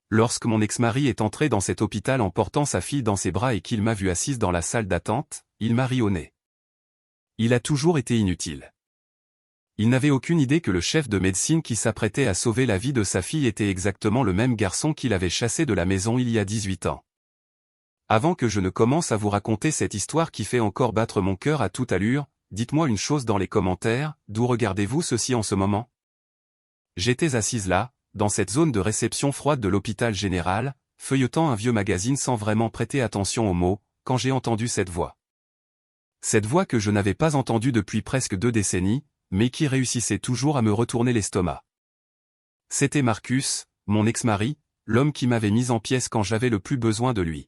Lorsque mon ex-mari est entré dans cet hôpital en portant sa fille dans ses bras et qu'il m'a vu assise dans la salle d'attente, il m'a ri au nez. Il a toujours été inutile. Il n'avait aucune idée que le chef de médecine qui s'apprêtait à sauver la vie de sa fille était exactement le même garçon qu'il avait chassé de la maison il y a 18 ans. Avant que je ne commence à vous raconter cette histoire qui fait encore battre mon cœur à toute allure, dites-moi une chose dans les commentaires, d'où regardez-vous ceci en ce moment? J'étais assise là, dans cette zone de réception froide de l'hôpital général, feuilletant un vieux magazine sans vraiment prêter attention aux mots, quand j'ai entendu cette voix. Cette voix que je n'avais pas entendue depuis presque 2 décennies, mais qui réussissait toujours à me retourner l'estomac. C'était Marcus, mon ex-mari, l'homme qui m'avait mis en pièces quand j'avais le plus besoin de lui.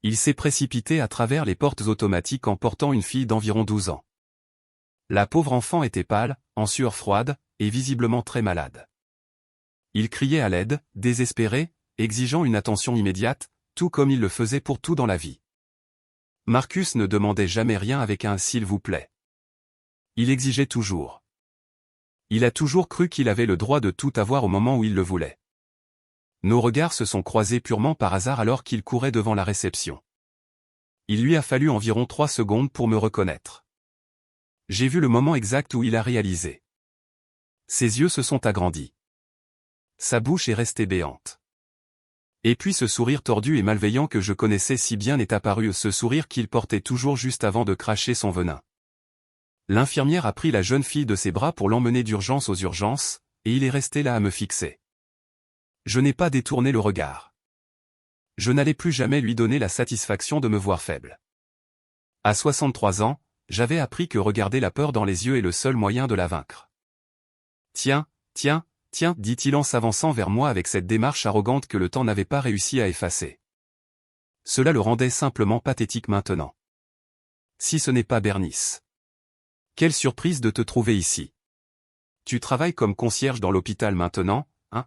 Il s'est précipité à travers les portes automatiques en portant une fille d'environ 12 ans. La pauvre enfant était pâle, en sueur froide, et visiblement très malade. Il criait à l'aide, désespéré, exigeant une attention immédiate, tout comme il le faisait pour tout dans la vie. Marcus ne demandait jamais rien avec un « s'il vous plaît ». Il exigeait toujours. Il a toujours cru qu'il avait le droit de tout avoir au moment où il le voulait. Nos regards se sont croisés purement par hasard alors qu'il courait devant la réception. Il lui a fallu environ 3 secondes pour me reconnaître. J'ai vu le moment exact où il a réalisé. Ses yeux se sont agrandis. Sa bouche est restée béante. Et puis ce sourire tordu et malveillant que je connaissais si bien est apparu, ce sourire qu'il portait toujours juste avant de cracher son venin. L'infirmière a pris la jeune fille de ses bras pour l'emmener d'urgence aux urgences, et il est resté là à me fixer. Je n'ai pas détourné le regard. Je n'allais plus jamais lui donner la satisfaction de me voir faible. À 63 ans, j'avais appris que regarder la peur dans les yeux est le seul moyen de la vaincre. Tiens, tiens, tiens, dit-il en s'avançant vers moi avec cette démarche arrogante que le temps n'avait pas réussi à effacer. Cela le rendait simplement pathétique maintenant. Si ce n'est pas Bernice. Quelle surprise de te trouver ici. Tu travailles comme concierge dans l'hôpital maintenant, hein?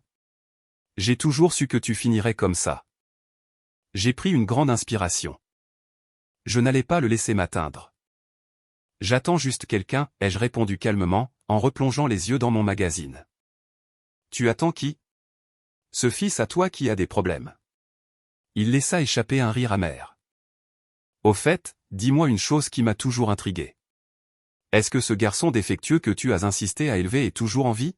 J'ai toujours su que tu finirais comme ça. J'ai pris une grande inspiration. Je n'allais pas le laisser m'atteindre. J'attends juste quelqu'un, ai-je répondu calmement, en replongeant les yeux dans mon magazine. Tu attends qui? Ce fils à toi qui a des problèmes. Il laissa échapper un rire amer. Au fait, dis-moi une chose qui m'a toujours intrigué. Est-ce que ce garçon défectueux que tu as insisté à élever est toujours en vie?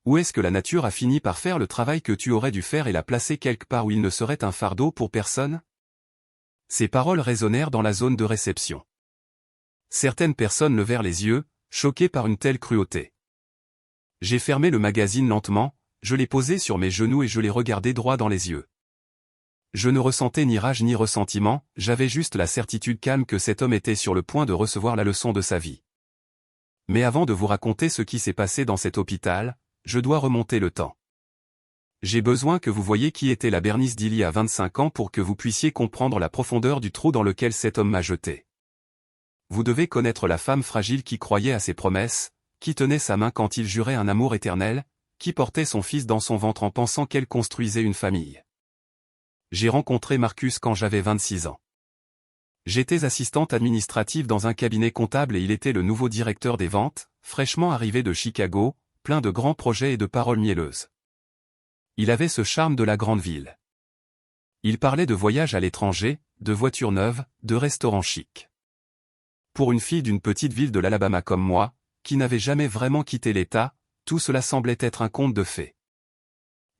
Ou est-ce que la nature a fini par faire le travail que tu aurais dû faire et l'a placé quelque part où il ne serait un fardeau pour personne? Ces paroles résonnèrent dans la zone de réception. Certaines personnes levèrent les yeux, choquées par une telle cruauté. J'ai fermé le magazine lentement, je l'ai posé sur mes genoux et je l'ai regardé droit dans les yeux. Je ne ressentais ni rage ni ressentiment, j'avais juste la certitude calme que cet homme était sur le point de recevoir la leçon de sa vie. Mais avant de vous raconter ce qui s'est passé dans cet hôpital, je dois remonter le temps. J'ai besoin que vous voyiez qui était la Bernice d'il y a 25 ans pour que vous puissiez comprendre la profondeur du trou dans lequel cet homme m'a jeté. Vous devez connaître la femme fragile qui croyait à ses promesses, qui tenait sa main quand il jurait un amour éternel, qui portait son fils dans son ventre en pensant qu'elle construisait une famille. J'ai rencontré Marcus quand j'avais 26 ans. J'étais assistante administrative dans un cabinet comptable et il était le nouveau directeur des ventes, fraîchement arrivé de Chicago, plein de grands projets et de paroles mielleuses. Il avait ce charme de la grande ville. Il parlait de voyages à l'étranger, de voitures neuves, de restaurants chics. Pour une fille d'une petite ville de l'Alabama comme moi, qui n'avait jamais vraiment quitté l'État, tout cela semblait être un conte de fées.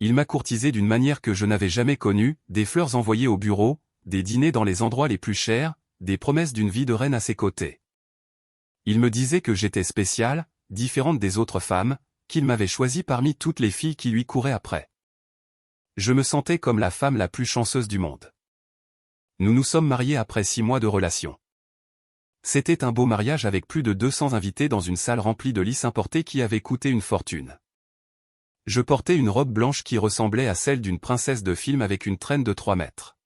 Il m'a courtisé d'une manière que je n'avais jamais connue, des fleurs envoyées au bureau, des dîners dans les endroits les plus chers, des promesses d'une vie de reine à ses côtés. Il me disait que j'étais spéciale, différente des autres femmes, qu'il m'avait choisie parmi toutes les filles qui lui couraient après. Je me sentais comme la femme la plus chanceuse du monde. Nous nous sommes mariés après 6 mois de relation. C'était un beau mariage avec plus de 200 invités dans une salle remplie de lys importés qui avait coûté une fortune. Je portais une robe blanche qui ressemblait à celle d'une princesse de film avec une traîne de 3 mètres.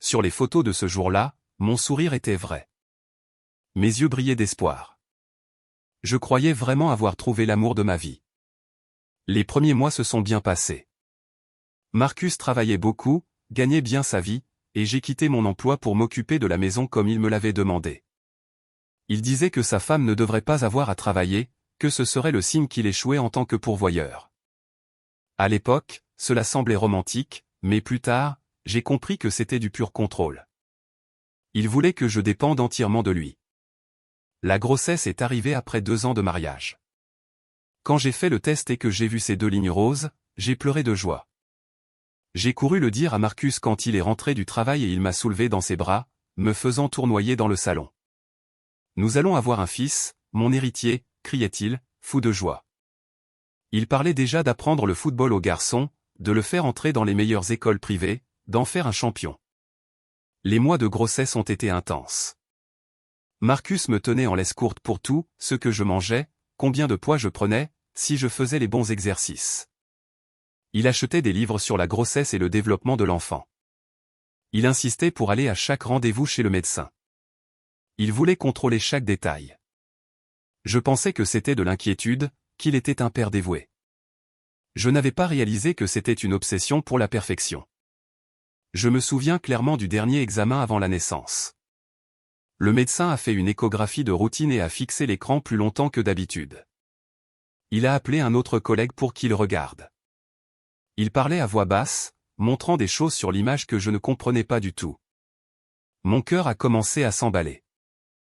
Sur les photos de ce jour-là, mon sourire était vrai. Mes yeux brillaient d'espoir. Je croyais vraiment avoir trouvé l'amour de ma vie. Les premiers mois se sont bien passés. Marcus travaillait beaucoup, gagnait bien sa vie, et j'ai quitté mon emploi pour m'occuper de la maison comme il me l'avait demandé. Il disait que sa femme ne devrait pas avoir à travailler, que ce serait le signe qu'il échouait en tant que pourvoyeur. À l'époque, cela semblait romantique, mais plus tard, j'ai compris que c'était du pur contrôle. Il voulait que je dépende entièrement de lui. La grossesse est arrivée après 2 ans de mariage. Quand j'ai fait le test et que j'ai vu ces 2 lignes roses, j'ai pleuré de joie. J'ai couru le dire à Marcus quand il est rentré du travail et il m'a soulevé dans ses bras, me faisant tournoyer dans le salon. « Nous allons avoir un fils, mon héritier », criait-il, fou de joie. Il parlait déjà d'apprendre le football aux garçons, de le faire entrer dans les meilleures écoles privées, d'en faire un champion. Les mois de grossesse ont été intenses. Marcus me tenait en laisse courte pour tout, ce que je mangeais, combien de poids je prenais, si je faisais les bons exercices. Il achetait des livres sur la grossesse et le développement de l'enfant. Il insistait pour aller à chaque rendez-vous chez le médecin. Il voulait contrôler chaque détail. Je pensais que c'était de l'inquiétude, qu'il était un père dévoué. Je n'avais pas réalisé que c'était une obsession pour la perfection. Je me souviens clairement du dernier examen avant la naissance. Le médecin a fait une échographie de routine et a fixé l'écran plus longtemps que d'habitude. Il a appelé un autre collègue pour qu'il regarde. Il parlait à voix basse, montrant des choses sur l'image que je ne comprenais pas du tout. Mon cœur a commencé à s'emballer.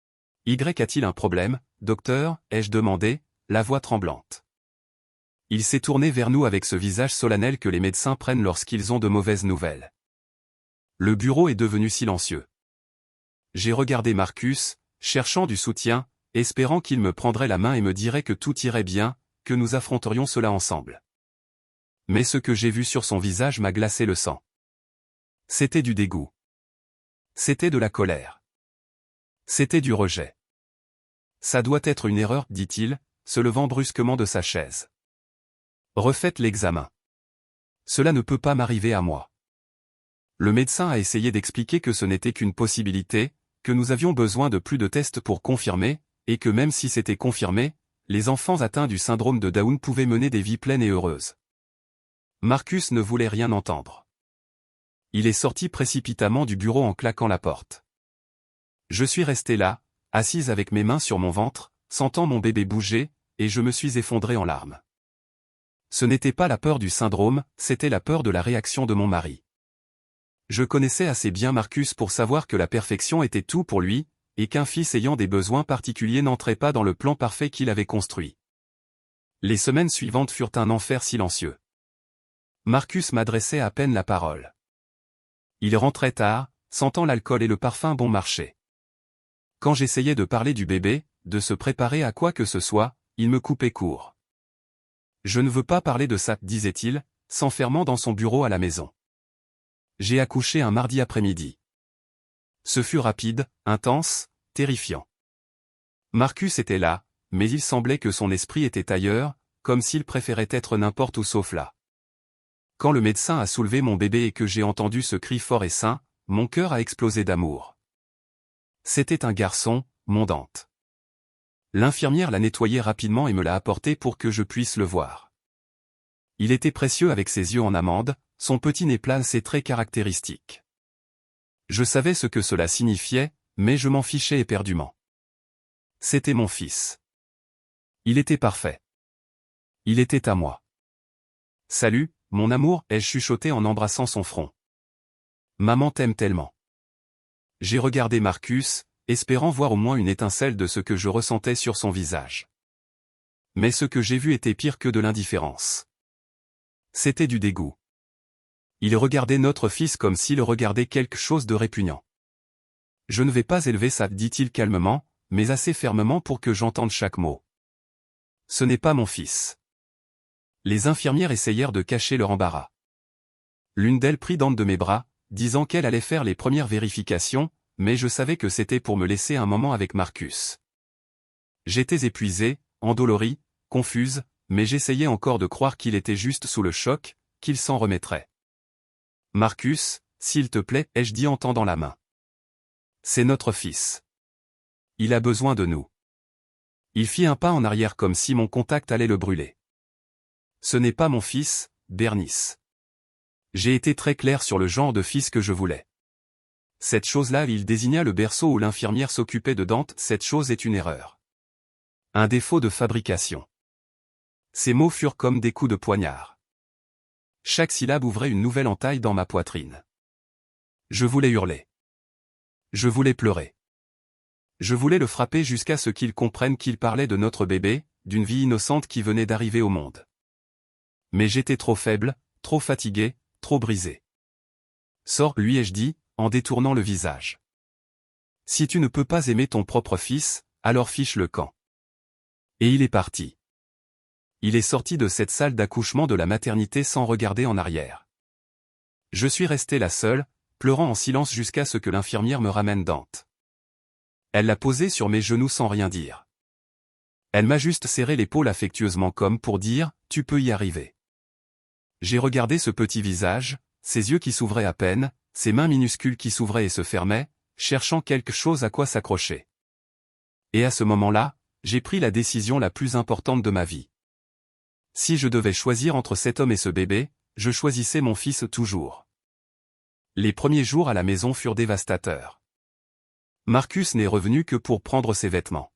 « Y a-t-il un problème, docteur ?» ai-je demandé, la voix tremblante. Il s'est tourné vers nous avec ce visage solennel que les médecins prennent lorsqu'ils ont de mauvaises nouvelles. Le bureau est devenu silencieux. J'ai regardé Marcus, cherchant du soutien, espérant qu'il me prendrait la main et me dirait que tout irait bien, que nous affronterions cela ensemble. Mais ce que j'ai vu sur son visage m'a glacé le sang. C'était du dégoût. C'était de la colère. C'était du rejet. Ça doit être une erreur, dit-il, se levant brusquement de sa chaise. Refaites l'examen. Cela ne peut pas m'arriver à moi. Le médecin a essayé d'expliquer que ce n'était qu'une possibilité, que nous avions besoin de plus de tests pour confirmer, et que même si c'était confirmé, les enfants atteints du syndrome de Down pouvaient mener des vies pleines et heureuses. Marcus ne voulait rien entendre. Il est sorti précipitamment du bureau en claquant la porte. Je suis resté là, assise avec mes mains sur mon ventre, sentant mon bébé bouger, et je me suis effondré en larmes. Ce n'était pas la peur du syndrome, c'était la peur de la réaction de mon mari. Je connaissais assez bien Marcus pour savoir que la perfection était tout pour lui, et qu'un fils ayant des besoins particuliers n'entrait pas dans le plan parfait qu'il avait construit. Les semaines suivantes furent un enfer silencieux. Marcus m'adressait à peine la parole. Il rentrait tard, sentant l'alcool et le parfum bon marché. Quand j'essayais de parler du bébé, de se préparer à quoi que ce soit, il me coupait court. « Je ne veux pas parler de ça, » disait-il, s'enfermant dans son bureau à la maison. J'ai accouché un mardi après-midi. Ce fut rapide, intense, terrifiant. Marcus était là, mais il semblait que son esprit était ailleurs, comme s'il préférait être n'importe où sauf là. Quand le médecin a soulevé mon bébé et que j'ai entendu ce cri fort et sain, mon cœur a explosé d'amour. C'était un garçon, mon Dante. L'infirmière l'a nettoyé rapidement et me l'a apporté pour que je puisse le voir. Il était précieux avec ses yeux en amande, son petit nez plat et très caractéristique. Je savais ce que cela signifiait, mais je m'en fichais éperdument. C'était mon fils. Il était parfait. Il était à moi. « Salut, mon amour », ai-je chuchoté en embrassant son front. « Maman t'aime tellement. » J'ai regardé Marcus, espérant voir au moins une étincelle de ce que je ressentais sur son visage. Mais ce que j'ai vu était pire que de l'indifférence. C'était du dégoût. Il regardait notre fils comme s'il regardait quelque chose de répugnant. « Je ne vais pas élever ça, » dit-il calmement, mais assez fermement pour que j'entende chaque mot. « Ce n'est pas mon fils. » Les infirmières essayèrent de cacher leur embarras. L'une d'elles prit Dante de mes bras, disant qu'elle allait faire les premières vérifications, mais je savais que c'était pour me laisser un moment avec Marcus. J'étais épuisée, endolorie, confuse, mais j'essayais encore de croire qu'il était juste sous le choc, qu'il s'en remettrait. « Marcus, s'il te plaît, » ai-je dit en tendant la main. « C'est notre fils. Il a besoin de nous. » Il fit un pas en arrière comme si mon contact allait le brûler. « Ce n'est pas mon fils, Bernice. » J'ai été très clair sur le genre de fils que je voulais. Cette chose-là, il désigna le berceau où l'infirmière s'occupait de Dante, cette chose est une erreur. Un défaut de fabrication. Ces mots furent comme des coups de poignard. Chaque syllabe ouvrait une nouvelle entaille dans ma poitrine. Je voulais hurler. Je voulais pleurer. Je voulais le frapper jusqu'à ce qu'il comprenne qu'il parlait de notre bébé, d'une vie innocente qui venait d'arriver au monde. Mais j'étais trop faible, trop fatigué, trop brisé. Sors, lui ai-je dit, en détournant le visage. Si tu ne peux pas aimer ton propre fils, alors fiche le camp. Et il est parti. Il est sorti de cette salle d'accouchement de la maternité sans regarder en arrière. Je suis restée la seule, pleurant en silence jusqu'à ce que l'infirmière me ramène Dante. Elle l'a posé sur mes genoux sans rien dire. Elle m'a juste serré l'épaule affectueusement comme pour dire « tu peux y arriver ». J'ai regardé ce petit visage, ses yeux qui s'ouvraient à peine, ses mains minuscules qui s'ouvraient et se fermaient, cherchant quelque chose à quoi s'accrocher. Et à ce moment-là, j'ai pris la décision la plus importante de ma vie. Si je devais choisir entre cet homme et ce bébé, je choisissais mon fils toujours. Les premiers jours à la maison furent dévastateurs. Marcus n'est revenu que pour prendre ses vêtements.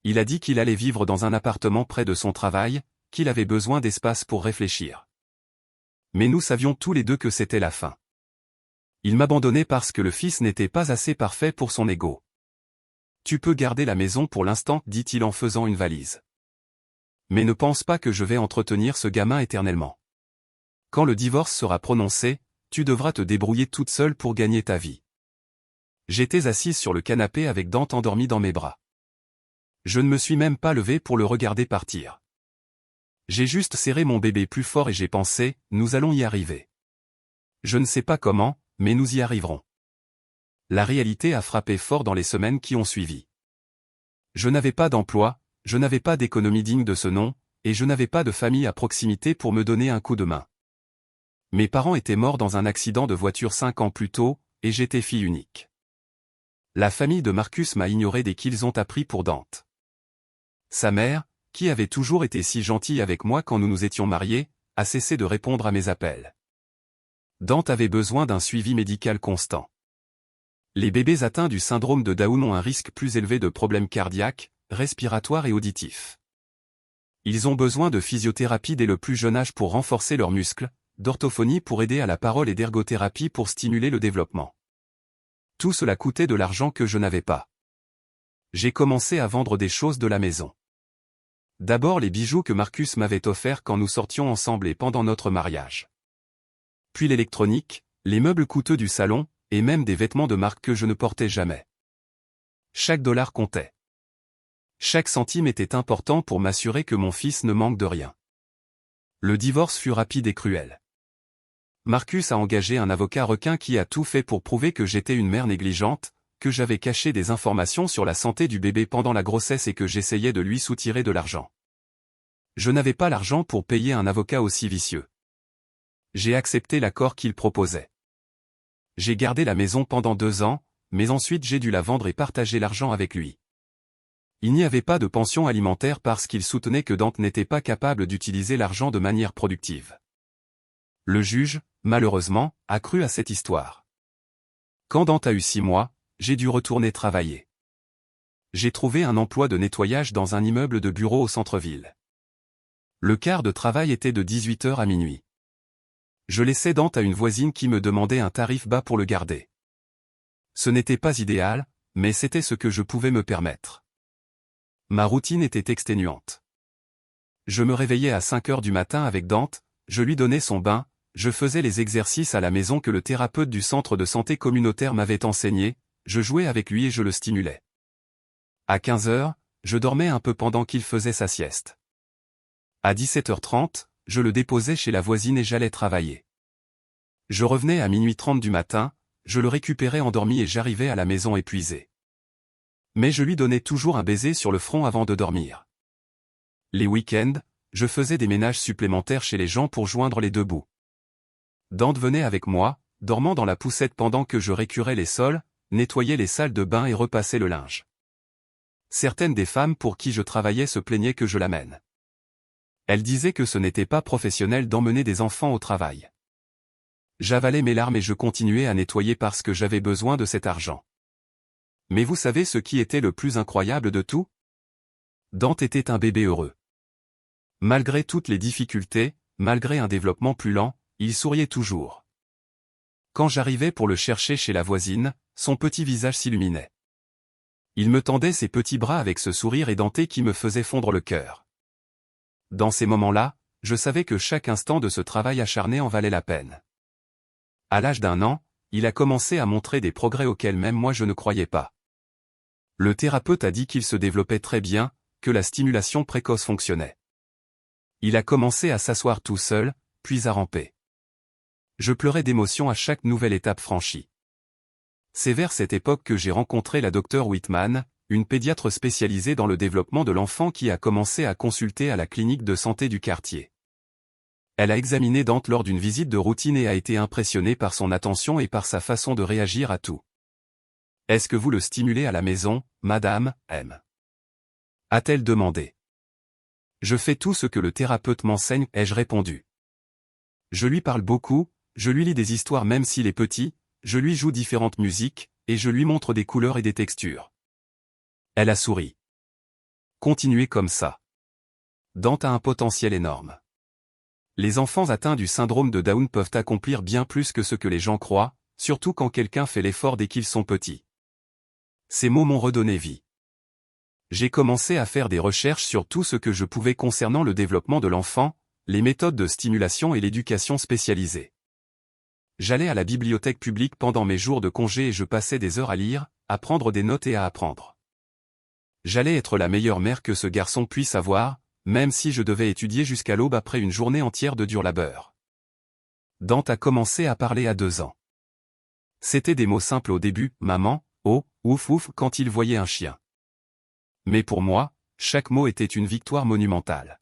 Il a dit qu'il allait vivre dans un appartement près de son travail, qu'il avait besoin d'espace pour réfléchir. Mais nous savions tous les deux que c'était la fin. Il m'abandonnait parce que le fils n'était pas assez parfait pour son ego. Tu peux garder la maison pour l'instant, dit-il en faisant une valise. Mais ne pense pas que je vais entretenir ce gamin éternellement. Quand le divorce sera prononcé, tu devras te débrouiller toute seule pour gagner ta vie. J'étais assise sur le canapé avec Dante endormi dans mes bras. Je ne me suis même pas levée pour le regarder partir. J'ai juste serré mon bébé plus fort et j'ai pensé, nous allons y arriver. Je ne sais pas comment, mais nous y arriverons. La réalité a frappé fort dans les semaines qui ont suivi. Je n'avais pas d'emploi, je n'avais pas d'économie digne de ce nom, et je n'avais pas de famille à proximité pour me donner un coup de main. Mes parents étaient morts dans un accident de voiture 5 ans plus tôt, et j'étais fille unique. La famille de Marcus m'a ignoré dès qu'ils ont appris pour Dante. Sa mère, qui avait toujours été si gentille avec moi quand nous nous étions mariés, a cessé de répondre à mes appels. Dante avait besoin d'un suivi médical constant. Les bébés atteints du syndrome de Down ont un risque plus élevé de problèmes cardiaques, respiratoires et auditifs. Ils ont besoin de physiothérapie dès le plus jeune âge pour renforcer leurs muscles, d'orthophonie pour aider à la parole et d'ergothérapie pour stimuler le développement. Tout cela coûtait de l'argent que je n'avais pas. J'ai commencé à vendre des choses de la maison. D'abord les bijoux que Marcus m'avait offerts quand nous sortions ensemble et pendant notre mariage. Puis l'électronique, les meubles coûteux du salon, et même des vêtements de marque que je ne portais jamais. Chaque dollar comptait. Chaque centime était important pour m'assurer que mon fils ne manque de rien. Le divorce fut rapide et cruel. Marcus a engagé un avocat requin qui a tout fait pour prouver que j'étais une mère négligente, que j'avais caché des informations sur la santé du bébé pendant la grossesse et que j'essayais de lui soutirer de l'argent. Je n'avais pas l'argent pour payer un avocat aussi vicieux. J'ai accepté l'accord qu'il proposait. J'ai gardé la maison pendant 2 ans, mais ensuite j'ai dû la vendre et partager l'argent avec lui. Il n'y avait pas de pension alimentaire parce qu'il soutenait que Dante n'était pas capable d'utiliser l'argent de manière productive. Le juge, malheureusement, a cru à cette histoire. Quand Dante a eu 6 mois, j'ai dû retourner travailler. J'ai trouvé un emploi de nettoyage dans un immeuble de bureaux au centre-ville. Le quart de travail était de 18h à minuit. Je laissais Dante à une voisine qui me demandait un tarif bas pour le garder. Ce n'était pas idéal, mais c'était ce que je pouvais me permettre. Ma routine était exténuante. Je me réveillais à 5h du matin avec Dante, je lui donnais son bain, je faisais les exercices à la maison que le thérapeute du centre de santé communautaire m'avait enseigné, je jouais avec lui et je le stimulais. À 15h, je dormais un peu pendant qu'il faisait sa sieste. À 17h30, je le déposais chez la voisine et j'allais travailler. Je revenais à minuit 30 du matin, je le récupérais endormi et j'arrivais à la maison épuisé. Mais je lui donnais toujours un baiser sur le front avant de dormir. Les week-ends, je faisais des ménages supplémentaires chez les gens pour joindre les deux bouts. Dante venait avec moi, dormant dans la poussette pendant que je récurais les sols, nettoyais les salles de bain et repassais le linge. Certaines des femmes pour qui je travaillais se plaignaient que je l'amène. Elles disaient que ce n'était pas professionnel d'emmener des enfants au travail. J'avalais mes larmes et je continuais à nettoyer parce que j'avais besoin de cet argent. Mais vous savez ce qui était le plus incroyable de tout? Dante était un bébé heureux. Malgré toutes les difficultés, malgré un développement plus lent, il souriait toujours. Quand j'arrivais pour le chercher chez la voisine, son petit visage s'illuminait. Il me tendait ses petits bras avec ce sourire édenté qui me faisait fondre le cœur. Dans ces moments-là, je savais que chaque instant de ce travail acharné en valait la peine. À l'âge d'1 an, il a commencé à montrer des progrès auxquels même moi je ne croyais pas. Le thérapeute a dit qu'il se développait très bien, que la stimulation précoce fonctionnait. Il a commencé à s'asseoir tout seul, puis à ramper. Je pleurais d'émotion à chaque nouvelle étape franchie. C'est vers cette époque que j'ai rencontré la docteure Whitman, une pédiatre spécialisée dans le développement de l'enfant qui a commencé à consulter à la clinique de santé du quartier. Elle a examiné Dante lors d'une visite de routine et a été impressionnée par son attention et par sa façon de réagir à tout. « Est-ce que vous le stimulez à la maison, Madame M ?» a-t-elle demandé. « Je fais tout ce que le thérapeute m'enseigne » ai-je répondu. « Je lui parle beaucoup, je lui lis des histoires même s'il est petit, je lui joue différentes musiques, et je lui montre des couleurs et des textures. » Elle a souri. « Continuez comme ça. Dante a un potentiel énorme. Les enfants atteints du syndrome de Down peuvent accomplir bien plus que ce que les gens croient, surtout quand quelqu'un fait l'effort dès qu'ils sont petits. » Ces mots m'ont redonné vie. J'ai commencé à faire des recherches sur tout ce que je pouvais concernant le développement de l'enfant, les méthodes de stimulation et l'éducation spécialisée. J'allais à la bibliothèque publique pendant mes jours de congé et je passais des heures à lire, à prendre des notes et à apprendre. J'allais être la meilleure mère que ce garçon puisse avoir, même si je devais étudier jusqu'à l'aube après une journée entière de dur labeur. Dante a commencé à parler à 2 ans. C'était des mots simples au début, maman, oh, ouf ouf quand il voyait un chien. Mais pour moi, chaque mot était une victoire monumentale.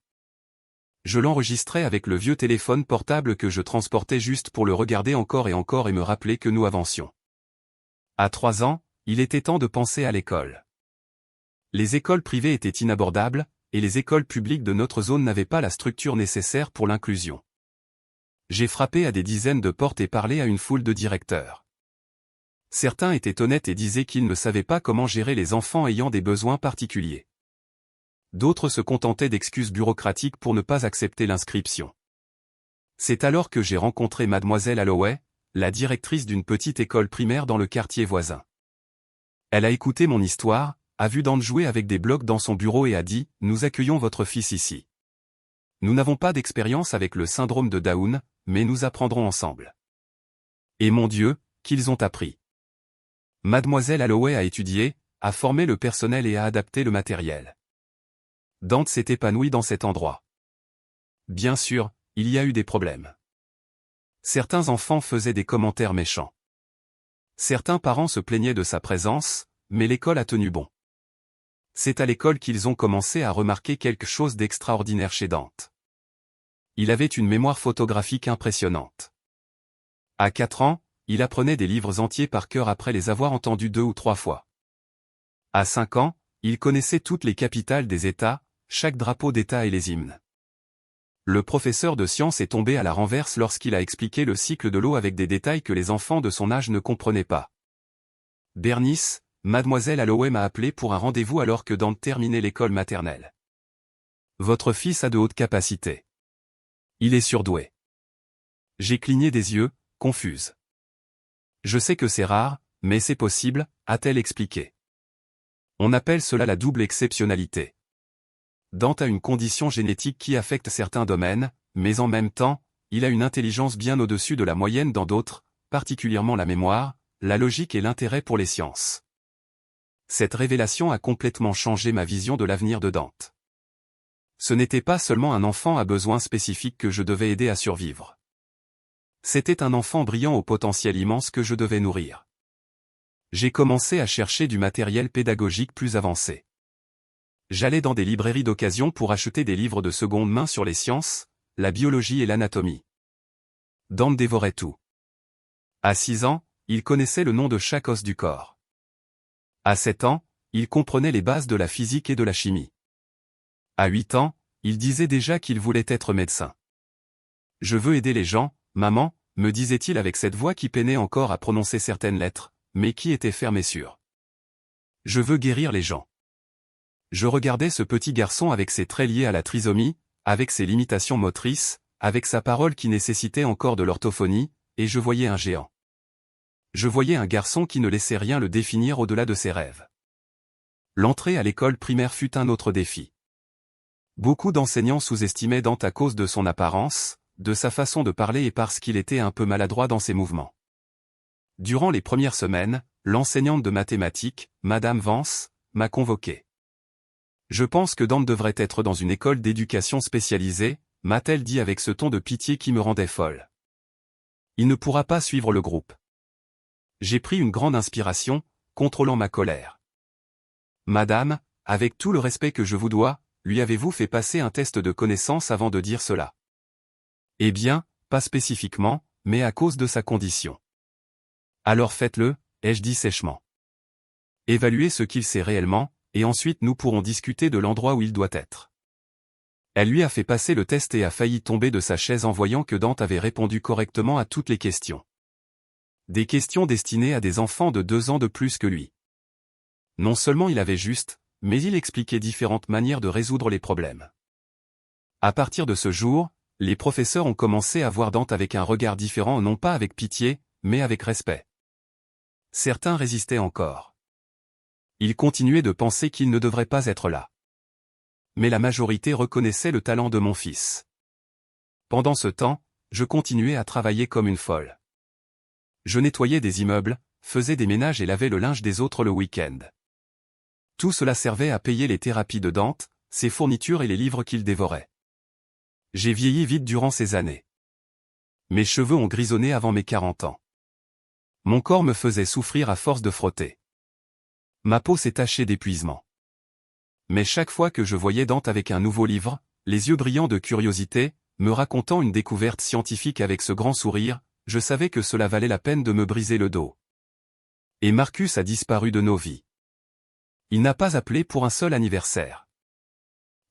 Je l'enregistrais avec le vieux téléphone portable que je transportais juste pour le regarder encore et me rappeler que nous avancions. À 3 ans, il était temps de penser à l'école. Les écoles privées étaient inabordables, et les écoles publiques de notre zone n'avaient pas la structure nécessaire pour l'inclusion. J'ai frappé à des dizaines de portes et parlé à une foule de directeurs. Certains étaient honnêtes et disaient qu'ils ne savaient pas comment gérer les enfants ayant des besoins particuliers. D'autres se contentaient d'excuses bureaucratiques pour ne pas accepter l'inscription. C'est alors que j'ai rencontré Mademoiselle Alloway, la directrice d'une petite école primaire dans le quartier voisin. Elle a écouté mon histoire, a vu Dante jouer avec des blocs dans son bureau et a dit « Nous accueillons votre fils ici. Nous n'avons pas d'expérience avec le syndrome de Down, mais nous apprendrons ensemble. » Et mon Dieu, qu'ils ont appris. Mademoiselle Alloway a étudié, a formé le personnel et a adapté le matériel. Dante s'est épanoui dans cet endroit. Bien sûr, il y a eu des problèmes. Certains enfants faisaient des commentaires méchants. Certains parents se plaignaient de sa présence, mais l'école a tenu bon. C'est à l'école qu'ils ont commencé à remarquer quelque chose d'extraordinaire chez Dante. Il avait une mémoire photographique impressionnante. À 4 ans, il apprenait des livres entiers par cœur après les avoir entendus 2 ou 3 fois. À 5 ans, il connaissait toutes les capitales des États, chaque drapeau d'État et les hymnes. Le professeur de sciences est tombé à la renverse lorsqu'il a expliqué le cycle de l'eau avec des détails que les enfants de son âge ne comprenaient pas. Bernice, Mademoiselle Alloway m'a appelé pour un rendez-vous alors que Dante terminait l'école maternelle. Votre fils a de hautes capacités. Il est surdoué. J'ai cligné des yeux, confuse. Je sais que c'est rare, mais c'est possible, a-t-elle expliqué. On appelle cela la double exceptionnalité. Dante a une condition génétique qui affecte certains domaines, mais en même temps, il a une intelligence bien au-dessus de la moyenne dans d'autres, particulièrement la mémoire, la logique et l'intérêt pour les sciences. Cette révélation a complètement changé ma vision de l'avenir de Dante. Ce n'était pas seulement un enfant à besoins spécifiques que je devais aider à survivre. C'était un enfant brillant au potentiel immense que je devais nourrir. J'ai commencé à chercher du matériel pédagogique plus avancé. J'allais dans des librairies d'occasion pour acheter des livres de seconde main sur les sciences, la biologie et l'anatomie. Dante dévorait tout. À 6 ans, il connaissait le nom de chaque os du corps. À 7 ans, il comprenait les bases de la physique et de la chimie. À 8 ans, il disait déjà qu'il voulait être médecin. « Je veux aider les gens, maman », me disait-il avec cette voix qui peinait encore à prononcer certaines lettres, mais qui était ferme et sûre. « Je veux guérir les gens. » Je regardais ce petit garçon avec ses traits liés à la trisomie, avec ses limitations motrices, avec sa parole qui nécessitait encore de l'orthophonie, et je voyais un géant. Je voyais un garçon qui ne laissait rien le définir au-delà de ses rêves. L'entrée à l'école primaire fut un autre défi. Beaucoup d'enseignants sous-estimaient Dante à cause de son apparence, de sa façon de parler et parce qu'il était un peu maladroit dans ses mouvements. Durant les premières semaines, l'enseignante de mathématiques, Madame Vance, m'a convoqué. Je pense que Dante devrait être dans une école d'éducation spécialisée, m'a-t-elle dit avec ce ton de pitié qui me rendait folle. Il ne pourra pas suivre le groupe. J'ai pris une grande inspiration, contrôlant ma colère. Madame, avec tout le respect que je vous dois, lui avez-vous fait passer un test de connaissance avant de dire cela? Eh bien, pas spécifiquement, mais à cause de sa condition. Alors faites-le, ai-je dit sèchement. Évaluez ce qu'il sait réellement, et ensuite nous pourrons discuter de l'endroit où il doit être. Elle lui a fait passer le test et a failli tomber de sa chaise en voyant que Dante avait répondu correctement à toutes les questions. Des questions destinées à des enfants de 2 ans de plus que lui. Non seulement il avait juste, mais il expliquait différentes manières de résoudre les problèmes. À partir de ce jour, les professeurs ont commencé à voir Dante avec un regard différent, non pas avec pitié, mais avec respect. Certains résistaient encore. Ils continuaient de penser qu'il ne devrait pas être là. Mais la majorité reconnaissait le talent de mon fils. Pendant ce temps, je continuais à travailler comme une folle. Je nettoyais des immeubles, faisais des ménages et lavais le linge des autres le week-end. Tout cela servait à payer les thérapies de Dante, ses fournitures et les livres qu'il dévorait. J'ai vieilli vite durant ces années. Mes cheveux ont grisonné avant mes 40 ans. Mon corps me faisait souffrir à force de frotter. Ma peau s'est tachée d'épuisement. Mais chaque fois que je voyais Dante avec un nouveau livre, les yeux brillants de curiosité, me racontant une découverte scientifique avec ce grand sourire, je savais que cela valait la peine de me briser le dos. Et Marcus a disparu de nos vies. Il n'a pas appelé pour un seul anniversaire.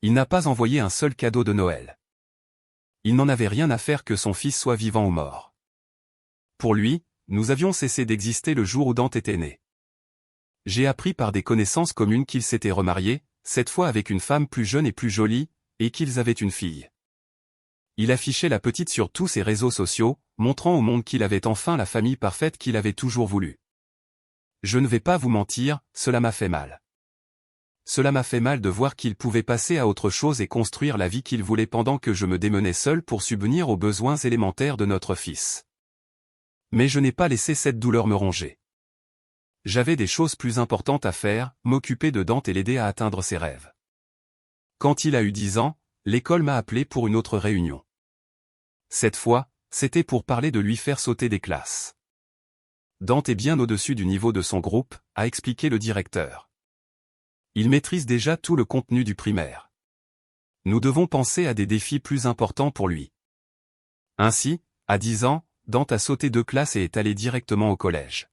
Il n'a pas envoyé un seul cadeau de Noël. Il n'en avait rien à faire que son fils soit vivant ou mort. Pour lui, nous avions cessé d'exister le jour où Dante était né. J'ai appris par des connaissances communes qu'ils s'étaient remariés, cette fois avec une femme plus jeune et plus jolie, et qu'ils avaient une fille. Il affichait la petite sur tous ses réseaux sociaux, montrant au monde qu'il avait enfin la famille parfaite qu'il avait toujours voulu. Je ne vais pas vous mentir, cela m'a fait mal. Cela m'a fait mal de voir qu'il pouvait passer à autre chose et construire la vie qu'il voulait pendant que je me démenais seul pour subvenir aux besoins élémentaires de notre fils. Mais je n'ai pas laissé cette douleur me ronger. J'avais des choses plus importantes à faire, m'occuper de Dante et l'aider à atteindre ses rêves. Quand il a eu 10 ans, l'école m'a appelé pour une autre réunion. Cette fois, c'était pour parler de lui faire sauter des classes. Dante est bien au-dessus du niveau de son groupe, a expliqué le directeur. Il maîtrise déjà tout le contenu du primaire. Nous devons penser à des défis plus importants pour lui. Ainsi, à 10 ans, Dante a sauté 2 classes et est allé directement au collège.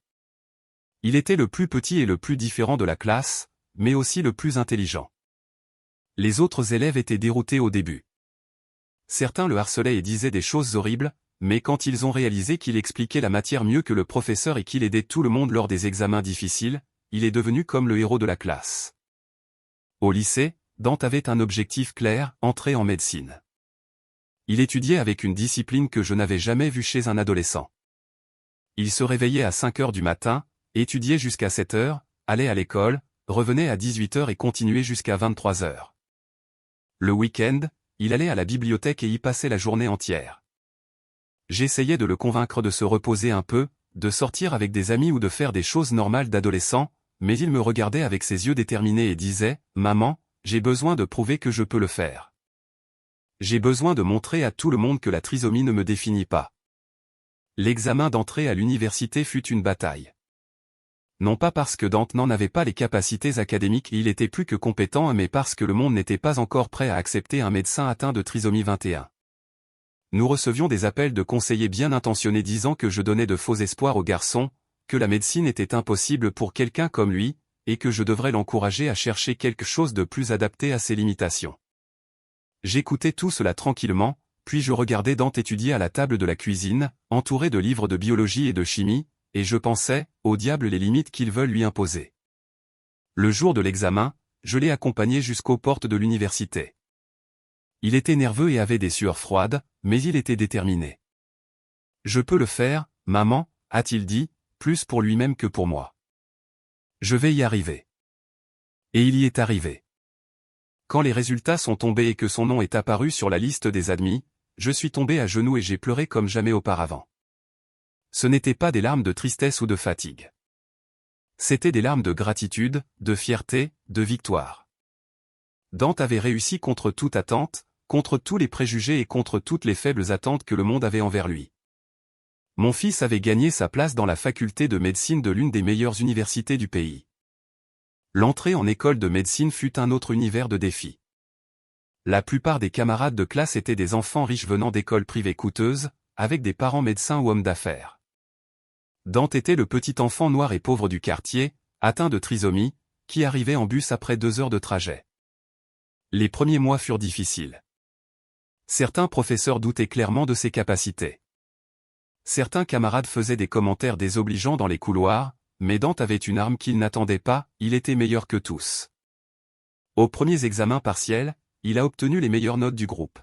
Il était le plus petit et le plus différent de la classe, mais aussi le plus intelligent. Les autres élèves étaient déroutés au début. Certains le harcelaient et disaient des choses horribles, mais quand ils ont réalisé qu'il expliquait la matière mieux que le professeur et qu'il aidait tout le monde lors des examens difficiles, il est devenu comme le héros de la classe. Au lycée, Dante avait un objectif clair, entrer en médecine. Il étudiait avec une discipline que je n'avais jamais vue chez un adolescent. Il se réveillait à 5 heures du matin, étudiait jusqu'à 7 heures, allait à l'école, revenait à 18 heures et continuait jusqu'à 23 heures. Le week-end, il allait à la bibliothèque et y passait la journée entière. J'essayais de le convaincre de se reposer un peu, de sortir avec des amis ou de faire des choses normales d'adolescent, mais il me regardait avec ses yeux déterminés et disait « Maman, j'ai besoin de prouver que je peux le faire. J'ai besoin de montrer à tout le monde que la trisomie ne me définit pas. » L'examen d'entrée à l'université fut une bataille. Non pas parce que Dante n'en avait pas les capacités académiques et il était plus que compétent, mais parce que le monde n'était pas encore prêt à accepter un médecin atteint de trisomie 21. Nous recevions des appels de conseillers bien intentionnés disant que je donnais de faux espoirs aux garçons, que la médecine était impossible pour quelqu'un comme lui, et que je devrais l'encourager à chercher quelque chose de plus adapté à ses limitations. J'écoutais tout cela tranquillement, puis je regardais Dante étudier à la table de la cuisine, entouré de livres de biologie et de chimie, et je pensais, au diable les limites qu'ils veulent lui imposer. Le jour de l'examen, je l'ai accompagné jusqu'aux portes de l'université. Il était nerveux et avait des sueurs froides, mais il était déterminé. « Je peux le faire, maman, a-t-il dit, plus pour lui-même que pour moi. Je vais y arriver. » Et il y est arrivé. Quand les résultats sont tombés et que son nom est apparu sur la liste des admis, je suis tombé à genoux et j'ai pleuré comme jamais auparavant. Ce n'étaient pas des larmes de tristesse ou de fatigue. C'étaient des larmes de gratitude, de fierté, de victoire. Dante avait réussi contre toute attente, contre tous les préjugés et contre toutes les faibles attentes que le monde avait envers lui. Mon fils avait gagné sa place dans la faculté de médecine de l'une des meilleures universités du pays. L'entrée en école de médecine fut un autre univers de défis. La plupart des camarades de classe étaient des enfants riches venant d'écoles privées coûteuses, avec des parents médecins ou hommes d'affaires. Dante était le petit enfant noir et pauvre du quartier, atteint de trisomie, qui arrivait en bus après 2 heures de trajet. Les premiers mois furent difficiles. Certains professeurs doutaient clairement de ses capacités. Certains camarades faisaient des commentaires désobligeants dans les couloirs, mais Dante avait une arme qu'il n'attendait pas, il était meilleur que tous. Aux premiers examens partiels, il a obtenu les meilleures notes du groupe.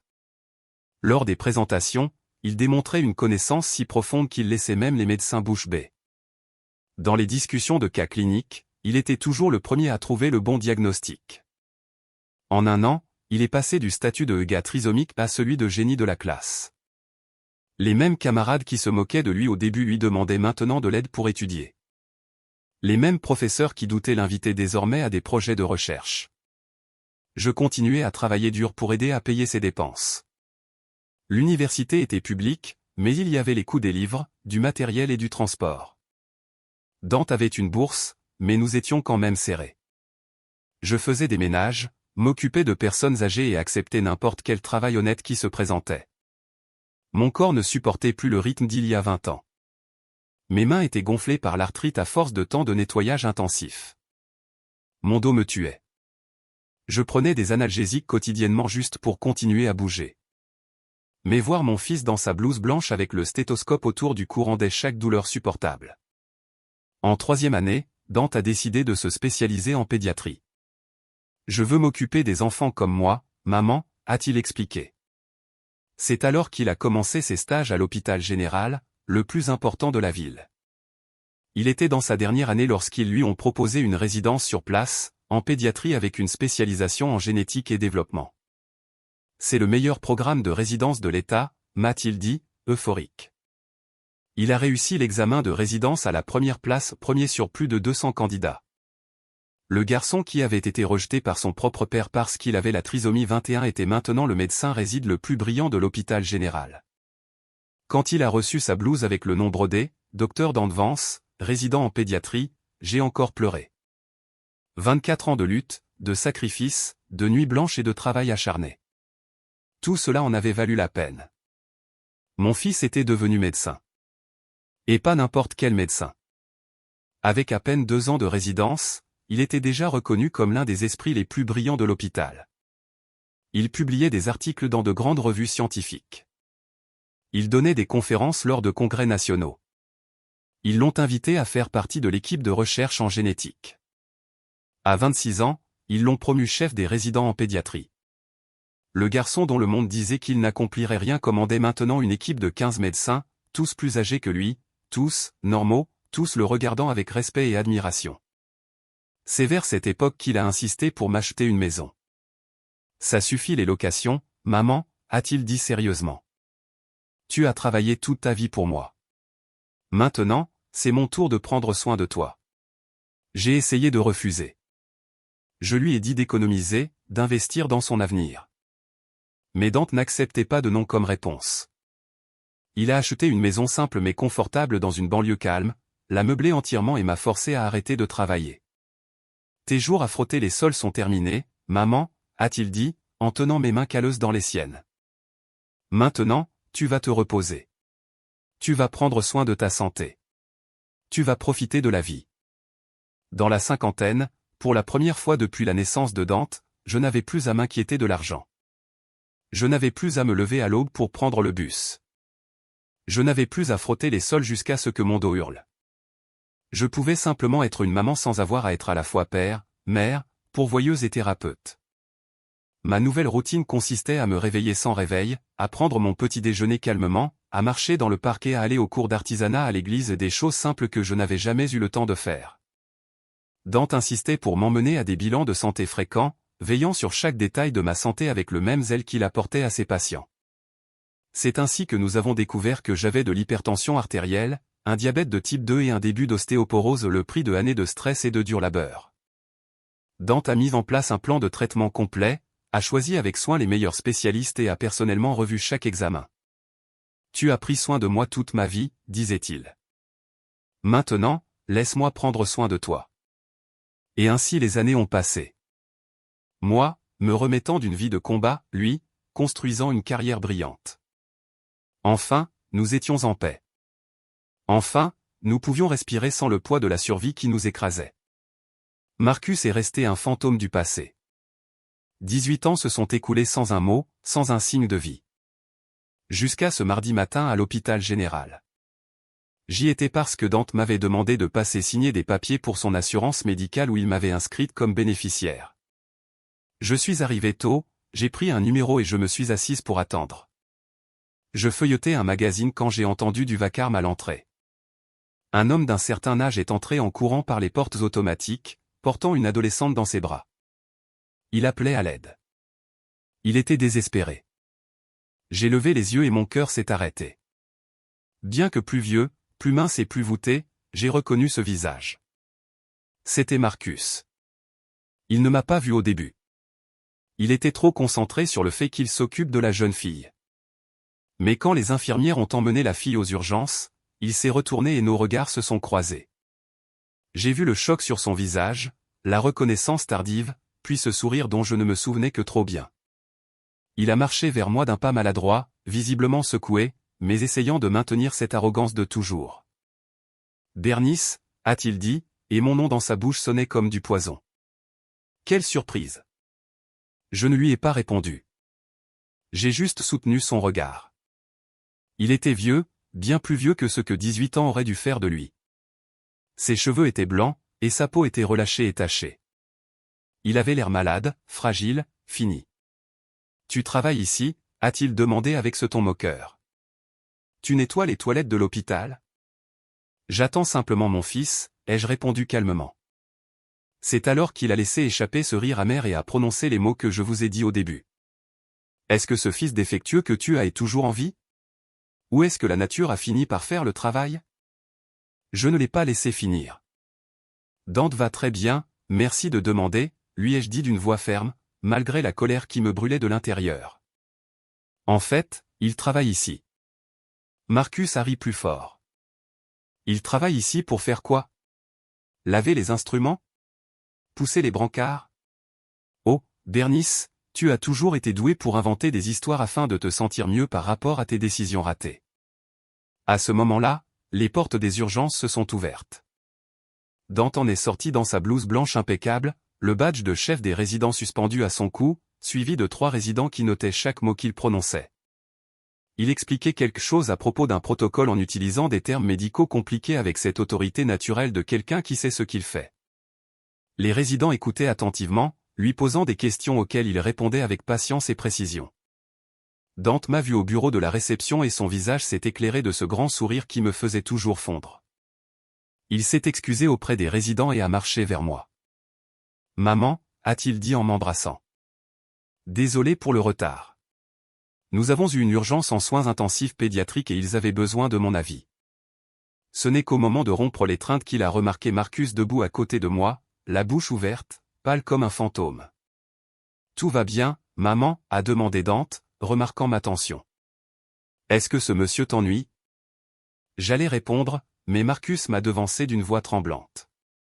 Lors des présentations, il démontrait une connaissance si profonde qu'il laissait même les médecins bouche bée. Dans les discussions de cas cliniques, il était toujours le premier à trouver le bon diagnostic. En 1 an, il est passé du statut de gars trisomique à celui de génie de la classe. Les mêmes camarades qui se moquaient de lui au début lui demandaient maintenant de l'aide pour étudier. Les mêmes professeurs qui doutaient l'invitaient désormais à des projets de recherche. Je continuais à travailler dur pour aider à payer ses dépenses. L'université était publique, mais il y avait les coûts des livres, du matériel et du transport. Dante avait une bourse, mais nous étions quand même serrés. Je faisais des ménages, m'occupais de personnes âgées et acceptais n'importe quel travail honnête qui se présentait. Mon corps ne supportait plus le rythme d'il y a 20 ans. Mes mains étaient gonflées par l'arthrite à force de temps de nettoyage intensif. Mon dos me tuait. Je prenais des analgésiques quotidiennement juste pour continuer à bouger. Mais voir mon fils dans sa blouse blanche avec le stéthoscope autour du cou rendait chaque douleur supportable. En 3e année, Dante a décidé de se spécialiser en pédiatrie. « Je veux m'occuper des enfants comme moi, maman », a-t-il expliqué. C'est alors qu'il a commencé ses stages à l'hôpital général, le plus important de la ville. Il était dans sa dernière année lorsqu'ils lui ont proposé une résidence sur place, en pédiatrie avec une spécialisation en génétique et développement. C'est le meilleur programme de résidence de l'État, m'a-t-il dit, euphorique. Il a réussi l'examen de résidence à la première place, premier sur plus de 200 candidats. Le garçon qui avait été rejeté par son propre père parce qu'il avait la trisomie 21 était maintenant le médecin réside le plus brillant de l'hôpital général. Quand il a reçu sa blouse avec le nom brodé, Dr Dante Vance, résident en pédiatrie, j'ai encore pleuré. 24 ans de lutte, de sacrifice, de nuits blanches et de travail acharné. Tout cela en avait valu la peine. Mon fils était devenu médecin. Et pas n'importe quel médecin. Avec à peine 2 ans de résidence, il était déjà reconnu comme l'un des esprits les plus brillants de l'hôpital. Il publiait des articles dans de grandes revues scientifiques. Il donnait des conférences lors de congrès nationaux. Ils l'ont invité à faire partie de l'équipe de recherche en génétique. À 26 ans, ils l'ont promu chef des résidents en pédiatrie. Le garçon dont le monde disait qu'il n'accomplirait rien commandait maintenant une équipe de 15 médecins, tous plus âgés que lui, tous, normaux, tous le regardant avec respect et admiration. C'est vers cette époque qu'il a insisté pour m'acheter une maison. Ça suffit les locations, maman, a-t-il dit sérieusement. Tu as travaillé toute ta vie pour moi. Maintenant, c'est mon tour de prendre soin de toi. J'ai essayé de refuser. Je lui ai dit d'économiser, d'investir dans son avenir. Mais Dante n'acceptait pas de non comme réponse. Il a acheté une maison simple mais confortable dans une banlieue calme, l'a meublée entièrement et m'a forcé à arrêter de travailler. Tes jours à frotter les sols sont terminés, maman, a-t-il dit, en tenant mes mains calleuses dans les siennes. Maintenant, tu vas te reposer. Tu vas prendre soin de ta santé. Tu vas profiter de la vie. Dans la cinquantaine, pour la première fois depuis la naissance de Dante, je n'avais plus à m'inquiéter de l'argent. Je n'avais plus à me lever à l'aube pour prendre le bus. Je n'avais plus à frotter les sols jusqu'à ce que mon dos hurle. Je pouvais simplement être une maman sans avoir à être à la fois père, mère, pourvoyeuse et thérapeute. Ma nouvelle routine consistait à me réveiller sans réveil, à prendre mon petit déjeuner calmement, à marcher dans le parc et à aller au cours d'artisanat à l'église, des choses simples que je n'avais jamais eu le temps de faire. Dante insistait pour m'emmener à des bilans de santé fréquents, veillant sur chaque détail de ma santé avec le même zèle qu'il apportait à ses patients. C'est ainsi que nous avons découvert que j'avais de l'hypertension artérielle, un diabète de type 2 et un début d'ostéoporose, le prix de années de stress et de dur labeur. Dante a mis en place un plan de traitement complet, a choisi avec soin les meilleurs spécialistes et a personnellement revu chaque examen. Tu as pris soin de moi toute ma vie, disait-il. Maintenant, laisse-moi prendre soin de toi. Et ainsi les années ont passé. Moi, me remettant d'une vie de combat, lui, construisant une carrière brillante. Enfin, nous étions en paix. Enfin, nous pouvions respirer sans le poids de la survie qui nous écrasait. Marcus est resté un fantôme du passé. 18 ans se sont écoulés sans un mot, sans un signe de vie. Jusqu'à ce mardi matin à l'hôpital général. J'y étais parce que Dante m'avait demandé de passer signer des papiers pour son assurance médicale où il m'avait inscrite comme bénéficiaire. Je suis arrivé tôt, j'ai pris un numéro et je me suis assise pour attendre. Je feuilletais un magazine quand j'ai entendu du vacarme à l'entrée. Un homme d'un certain âge est entré en courant par les portes automatiques, portant une adolescente dans ses bras. Il appelait à l'aide. Il était désespéré. J'ai levé les yeux et mon cœur s'est arrêté. Bien que plus vieux, plus mince et plus voûté, j'ai reconnu ce visage. C'était Marcus. Il ne m'a pas vu au début. Il était trop concentré sur le fait qu'il s'occupe de la jeune fille. Mais quand les infirmières ont emmené la fille aux urgences, il s'est retourné et nos regards se sont croisés. J'ai vu le choc sur son visage, la reconnaissance tardive, puis ce sourire dont je ne me souvenais que trop bien. Il a marché vers moi d'un pas maladroit, visiblement secoué, mais essayant de maintenir cette arrogance de toujours. « Bernice » a-t-il dit, et mon nom dans sa bouche sonnait comme du poison. Quelle surprise! Je ne lui ai pas répondu. J'ai juste soutenu son regard. Il était vieux, bien plus vieux que ce que 18 ans auraient dû faire de lui. Ses cheveux étaient blancs, et sa peau était relâchée et tachée. Il avait l'air malade, fragile, fini. « Tu travailles ici » a-t-il demandé avec ce ton moqueur. « Tu nettoies les toilettes de l'hôpital » ? J'attends simplement mon fils, ai-je répondu calmement. C'est alors qu'il a laissé échapper ce rire amer et a prononcé les mots que je vous ai dit au début. Est-ce que ce fils défectueux que tu as est toujours en vie ? Ou est-ce que la nature a fini par faire le travail ? Je ne l'ai pas laissé finir. Dante va très bien, merci de demander, lui ai-je dit d'une voix ferme, malgré la colère qui me brûlait de l'intérieur. En fait, il travaille ici. Marcus a ri plus fort. Il travaille ici pour faire quoi ? Laver les instruments ? Pousser les brancards ? Oh, Bernice, tu as toujours été doué pour inventer des histoires afin de te sentir mieux par rapport à tes décisions ratées. À ce moment-là, les portes des urgences se sont ouvertes. Dante en est sorti dans sa blouse blanche impeccable, le badge de chef des résidents suspendu à son cou, suivi de 3 résidents qui notaient chaque mot qu'il prononçait. Il expliquait quelque chose à propos d'un protocole en utilisant des termes médicaux compliqués avec cette autorité naturelle de quelqu'un qui sait ce qu'il fait. Les résidents écoutaient attentivement, lui posant des questions auxquelles il répondait avec patience et précision. Dante m'a vu au bureau de la réception et son visage s'est éclairé de ce grand sourire qui me faisait toujours fondre. Il s'est excusé auprès des résidents et a marché vers moi. « Maman » a-t-il dit en m'embrassant. « Désolé pour le retard. Nous avons eu une urgence en soins intensifs pédiatriques et ils avaient besoin de mon avis. » Ce n'est qu'au moment de rompre l'étreinte qu'il a remarqué Marcus debout à côté de moi, la bouche ouverte, pâle comme un fantôme. « Tout va bien, maman » a demandé Dante, remarquant ma tension. « Est-ce que ce monsieur t'ennuie ?» J'allais répondre, mais Marcus m'a devancé d'une voix tremblante.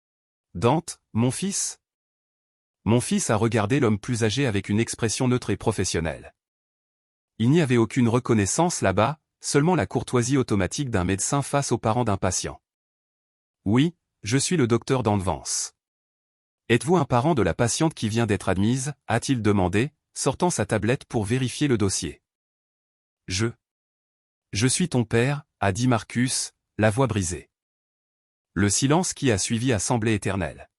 « Dante, mon fils ?» Mon fils a regardé l'homme plus âgé avec une expression neutre et professionnelle. Il n'y avait aucune reconnaissance là-bas, seulement la courtoisie automatique d'un médecin face aux parents d'un patient. « Oui, je suis le docteur Dante Vance. »« Êtes-vous un parent de la patiente qui vient d'être admise » a-t-il demandé, sortant sa tablette pour vérifier le dossier. « Je suis ton père » a dit Marcus, la voix brisée. Le silence qui a suivi a semblé éternel.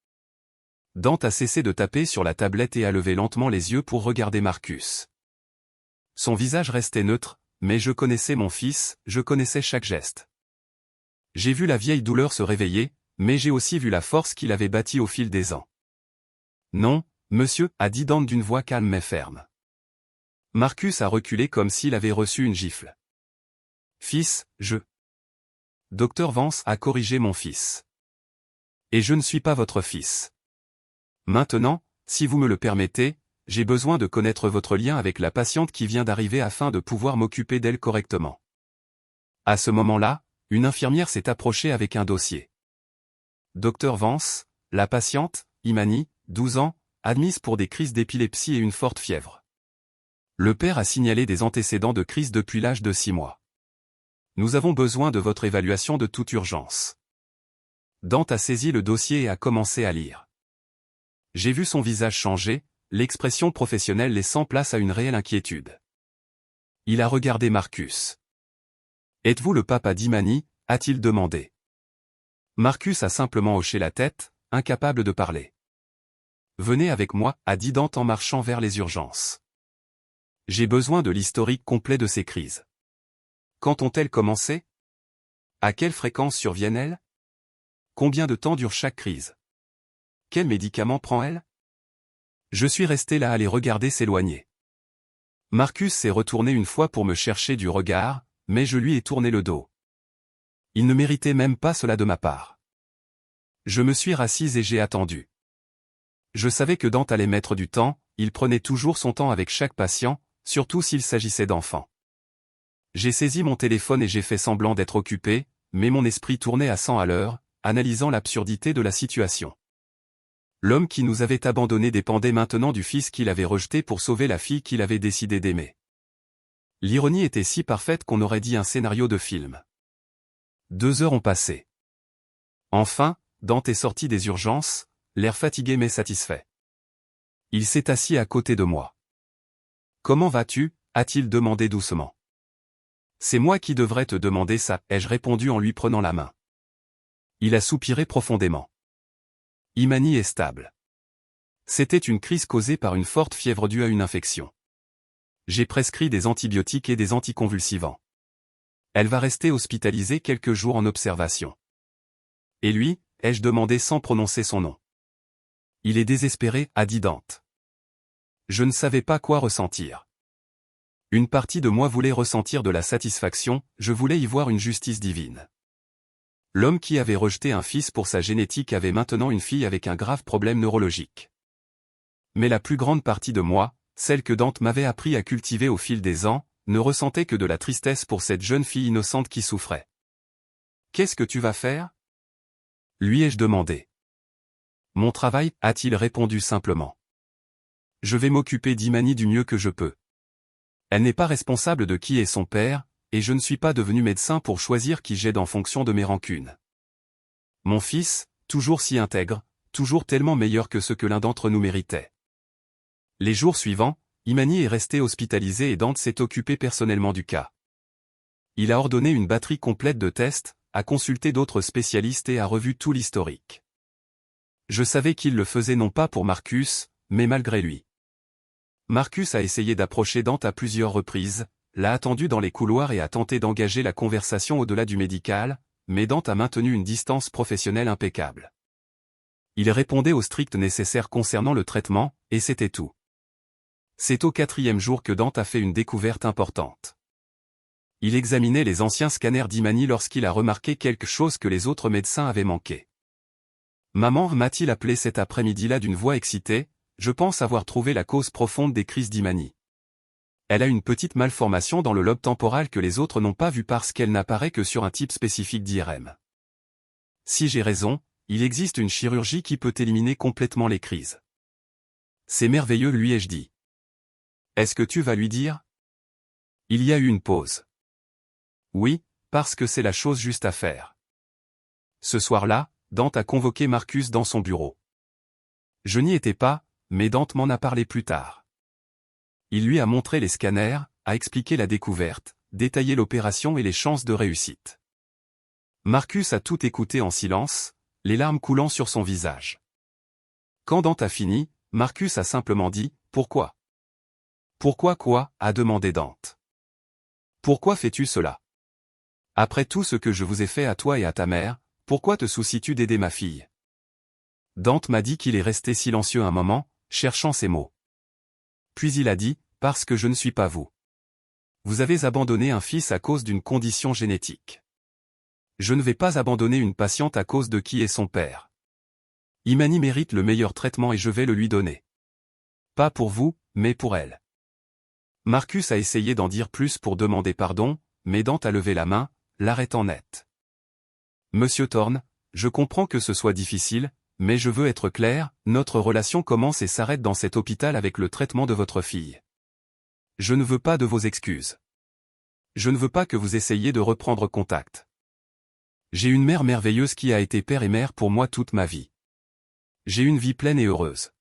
Dante a cessé de taper sur la tablette et a levé lentement les yeux pour regarder Marcus. Son visage restait neutre, mais je connaissais mon fils, je connaissais chaque geste. J'ai vu la vieille douleur se réveiller, mais j'ai aussi vu la force qu'il avait bâtie au fil des ans. Non, monsieur, a dit Dante d'une voix calme mais ferme. Marcus a reculé comme s'il avait reçu une gifle. Fils, Dr Vance a corrigé mon fils. Et je ne suis pas votre fils. Maintenant, si vous me le permettez, j'ai besoin de connaître votre lien avec la patiente qui vient d'arriver afin de pouvoir m'occuper d'elle correctement. À ce moment-là, une infirmière s'est approchée avec un dossier. Dr Vance, la patiente, Imani, 12 ans, admise pour des crises d'épilepsie et une forte fièvre. Le père a signalé des antécédents de crise depuis l'âge de 6 mois. Nous avons besoin de votre évaluation de toute urgence. Dante a saisi le dossier et a commencé à lire. J'ai vu son visage changer, l'expression professionnelle laissant place à une réelle inquiétude. Il a regardé Marcus. « Êtes-vous le papa d'Imani » a-t-il demandé. Marcus a simplement hoché la tête, incapable de parler. « Venez avec moi » a dit Dante en marchant vers les urgences. J'ai besoin de l'historique complet de ces crises. Quand ont-elles commencé? À quelle fréquence surviennent-elles? Combien de temps dure chaque crise? Quels médicaments prend-elle? Je suis resté là à les regarder s'éloigner. Marcus s'est retourné une fois pour me chercher du regard, mais je lui ai tourné le dos. Il ne méritait même pas cela de ma part. Je me suis rassise et j'ai attendu. Je savais que Dante allait mettre du temps, il prenait toujours son temps avec chaque patient, surtout s'il s'agissait d'enfants. J'ai saisi mon téléphone et j'ai fait semblant d'être occupé, mais mon esprit tournait à 100 à l'heure, analysant l'absurdité de la situation. L'homme qui nous avait abandonnés dépendait maintenant du fils qu'il avait rejeté pour sauver la fille qu'il avait décidé d'aimer. L'ironie était si parfaite qu'on aurait dit un scénario de film. 2 heures ont passé. Enfin, Dante est sorti des urgences, l'air fatigué mais satisfait. Il s'est assis à côté de moi. « Comment vas-tu » a-t-il demandé doucement. « C'est moi qui devrais te demander ça » ai-je répondu en lui prenant la main. Il a soupiré profondément. Imani est stable. C'était une crise causée par une forte fièvre due à une infection. J'ai prescrit des antibiotiques et des anticonvulsivants. Elle va rester hospitalisée quelques jours en observation. Et lui, ai-je demandé sans prononcer son nom. Il est désespéré, a dit Dante. Je ne savais pas quoi ressentir. Une partie de moi voulait ressentir de la satisfaction, je voulais y voir une justice divine. L'homme qui avait rejeté un fils pour sa génétique avait maintenant une fille avec un grave problème neurologique. Mais la plus grande partie de moi, celle que Dante m'avait appris à cultiver au fil des ans, ne ressentait que de la tristesse pour cette jeune fille innocente qui souffrait. « Qu'est-ce que tu vas faire » lui ai-je demandé. « Mon travail » a-t-il répondu simplement. « Je vais m'occuper d'Imani du mieux que je peux. Elle n'est pas responsable de qui est son père, et je ne suis pas devenu médecin pour choisir qui j'aide en fonction de mes rancunes. Mon fils, toujours si intègre, toujours tellement meilleur que ce que l'un d'entre nous méritait. » Les jours suivants, Imani est resté hospitalisé et Dante s'est occupé personnellement du cas. Il a ordonné une batterie complète de tests, a consulté d'autres spécialistes et a revu tout l'historique. Je savais qu'il le faisait non pas pour Marcus, mais malgré lui. Marcus a essayé d'approcher Dante à plusieurs reprises, l'a attendu dans les couloirs et a tenté d'engager la conversation au-delà du médical, mais Dante a maintenu une distance professionnelle impeccable. Il répondait au strict nécessaire concernant le traitement, et c'était tout. C'est au 4e jour que Dante a fait une découverte importante. Il examinait les anciens scanners d'Imani lorsqu'il a remarqué quelque chose que les autres médecins avaient manqué. « Maman » m'a-t-il appelé cet après-midi-là d'une voix excitée, je pense avoir trouvé la cause profonde des crises d'Imani. Elle a une petite malformation dans le lobe temporal que les autres n'ont pas vu parce qu'elle n'apparaît que sur un type spécifique d'IRM. Si j'ai raison, il existe une chirurgie qui peut éliminer complètement les crises. C'est merveilleux, lui ai-je dit. Est-ce que tu vas lui dire? Il y a eu une pause. Oui, parce que c'est la chose juste à faire. Ce soir-là, Dante a convoqué Marcus dans son bureau. Je n'y étais pas, mais Dante m'en a parlé plus tard. Il lui a montré les scanners, a expliqué la découverte, détaillé l'opération et les chances de réussite. Marcus a tout écouté en silence, les larmes coulant sur son visage. Quand Dante a fini, Marcus a simplement dit « Pourquoi ?»« Pourquoi quoi ?» a demandé Dante. « Pourquoi fais-tu cela? Après tout ce que je vous ai fait à toi et à ta mère, pourquoi te soucies-tu d'aider ma fille ?» Dante m'a dit qu'il est resté silencieux un moment, cherchant ses mots. Puis il a dit « Parce que je ne suis pas vous. Vous avez abandonné un fils à cause d'une condition génétique. Je ne vais pas abandonner une patiente à cause de qui est son père. Imani mérite le meilleur traitement et je vais le lui donner. Pas pour vous, mais pour elle. » Marcus a essayé d'en dire plus pour demander pardon, mais Dante a levé la main, l'arrêtant net. « Monsieur Thorne, je comprends que ce soit difficile, mais je veux être clair, notre relation commence et s'arrête dans cet hôpital avec le traitement de votre fille. Je ne veux pas de vos excuses. Je ne veux pas que vous essayiez de reprendre contact. J'ai une mère merveilleuse qui a été père et mère pour moi toute ma vie. J'ai une vie pleine et heureuse.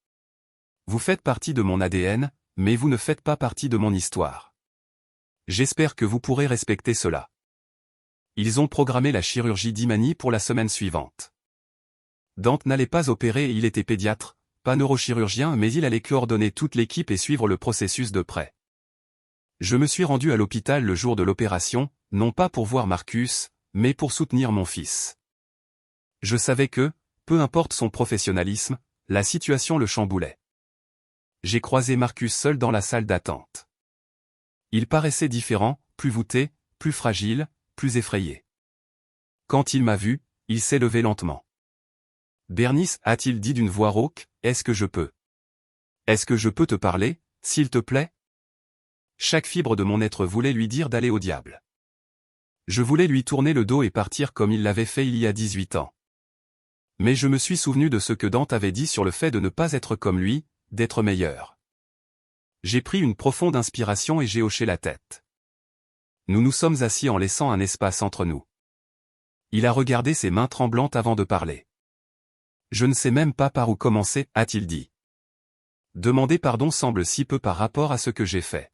Vous faites partie de mon ADN, mais vous ne faites pas partie de mon histoire. J'espère que vous pourrez respecter cela. » Ils ont programmé la chirurgie d'Imani pour la semaine suivante. Dante n'allait pas opérer et il était pédiatre, pas neurochirurgien, mais il allait coordonner toute l'équipe et suivre le processus de près. Je me suis rendu à l'hôpital le jour de l'opération, non pas pour voir Marcus, mais pour soutenir mon fils. Je savais que, peu importe son professionnalisme, la situation le chamboulait. J'ai croisé Marcus seul dans la salle d'attente. Il paraissait différent, plus voûté, plus fragile, plus effrayé. Quand il m'a vu, il s'est levé lentement. « Bernice, a-t-il dit d'une voix rauque, est-ce que je peux te parler, s'il te plaît ?» Chaque fibre de mon être voulait lui dire d'aller au diable. Je voulais lui tourner le dos et partir comme il l'avait fait il y a 18 ans. Mais je me suis souvenu de ce que Dante avait dit sur le fait de ne pas être comme lui, d'être meilleur. J'ai pris une profonde inspiration et j'ai hoché la tête. Nous nous sommes assis en laissant un espace entre nous. Il a regardé ses mains tremblantes avant de parler. « Je ne sais même pas par où commencer, a-t-il dit. Demander pardon semble si peu par rapport à ce que j'ai fait.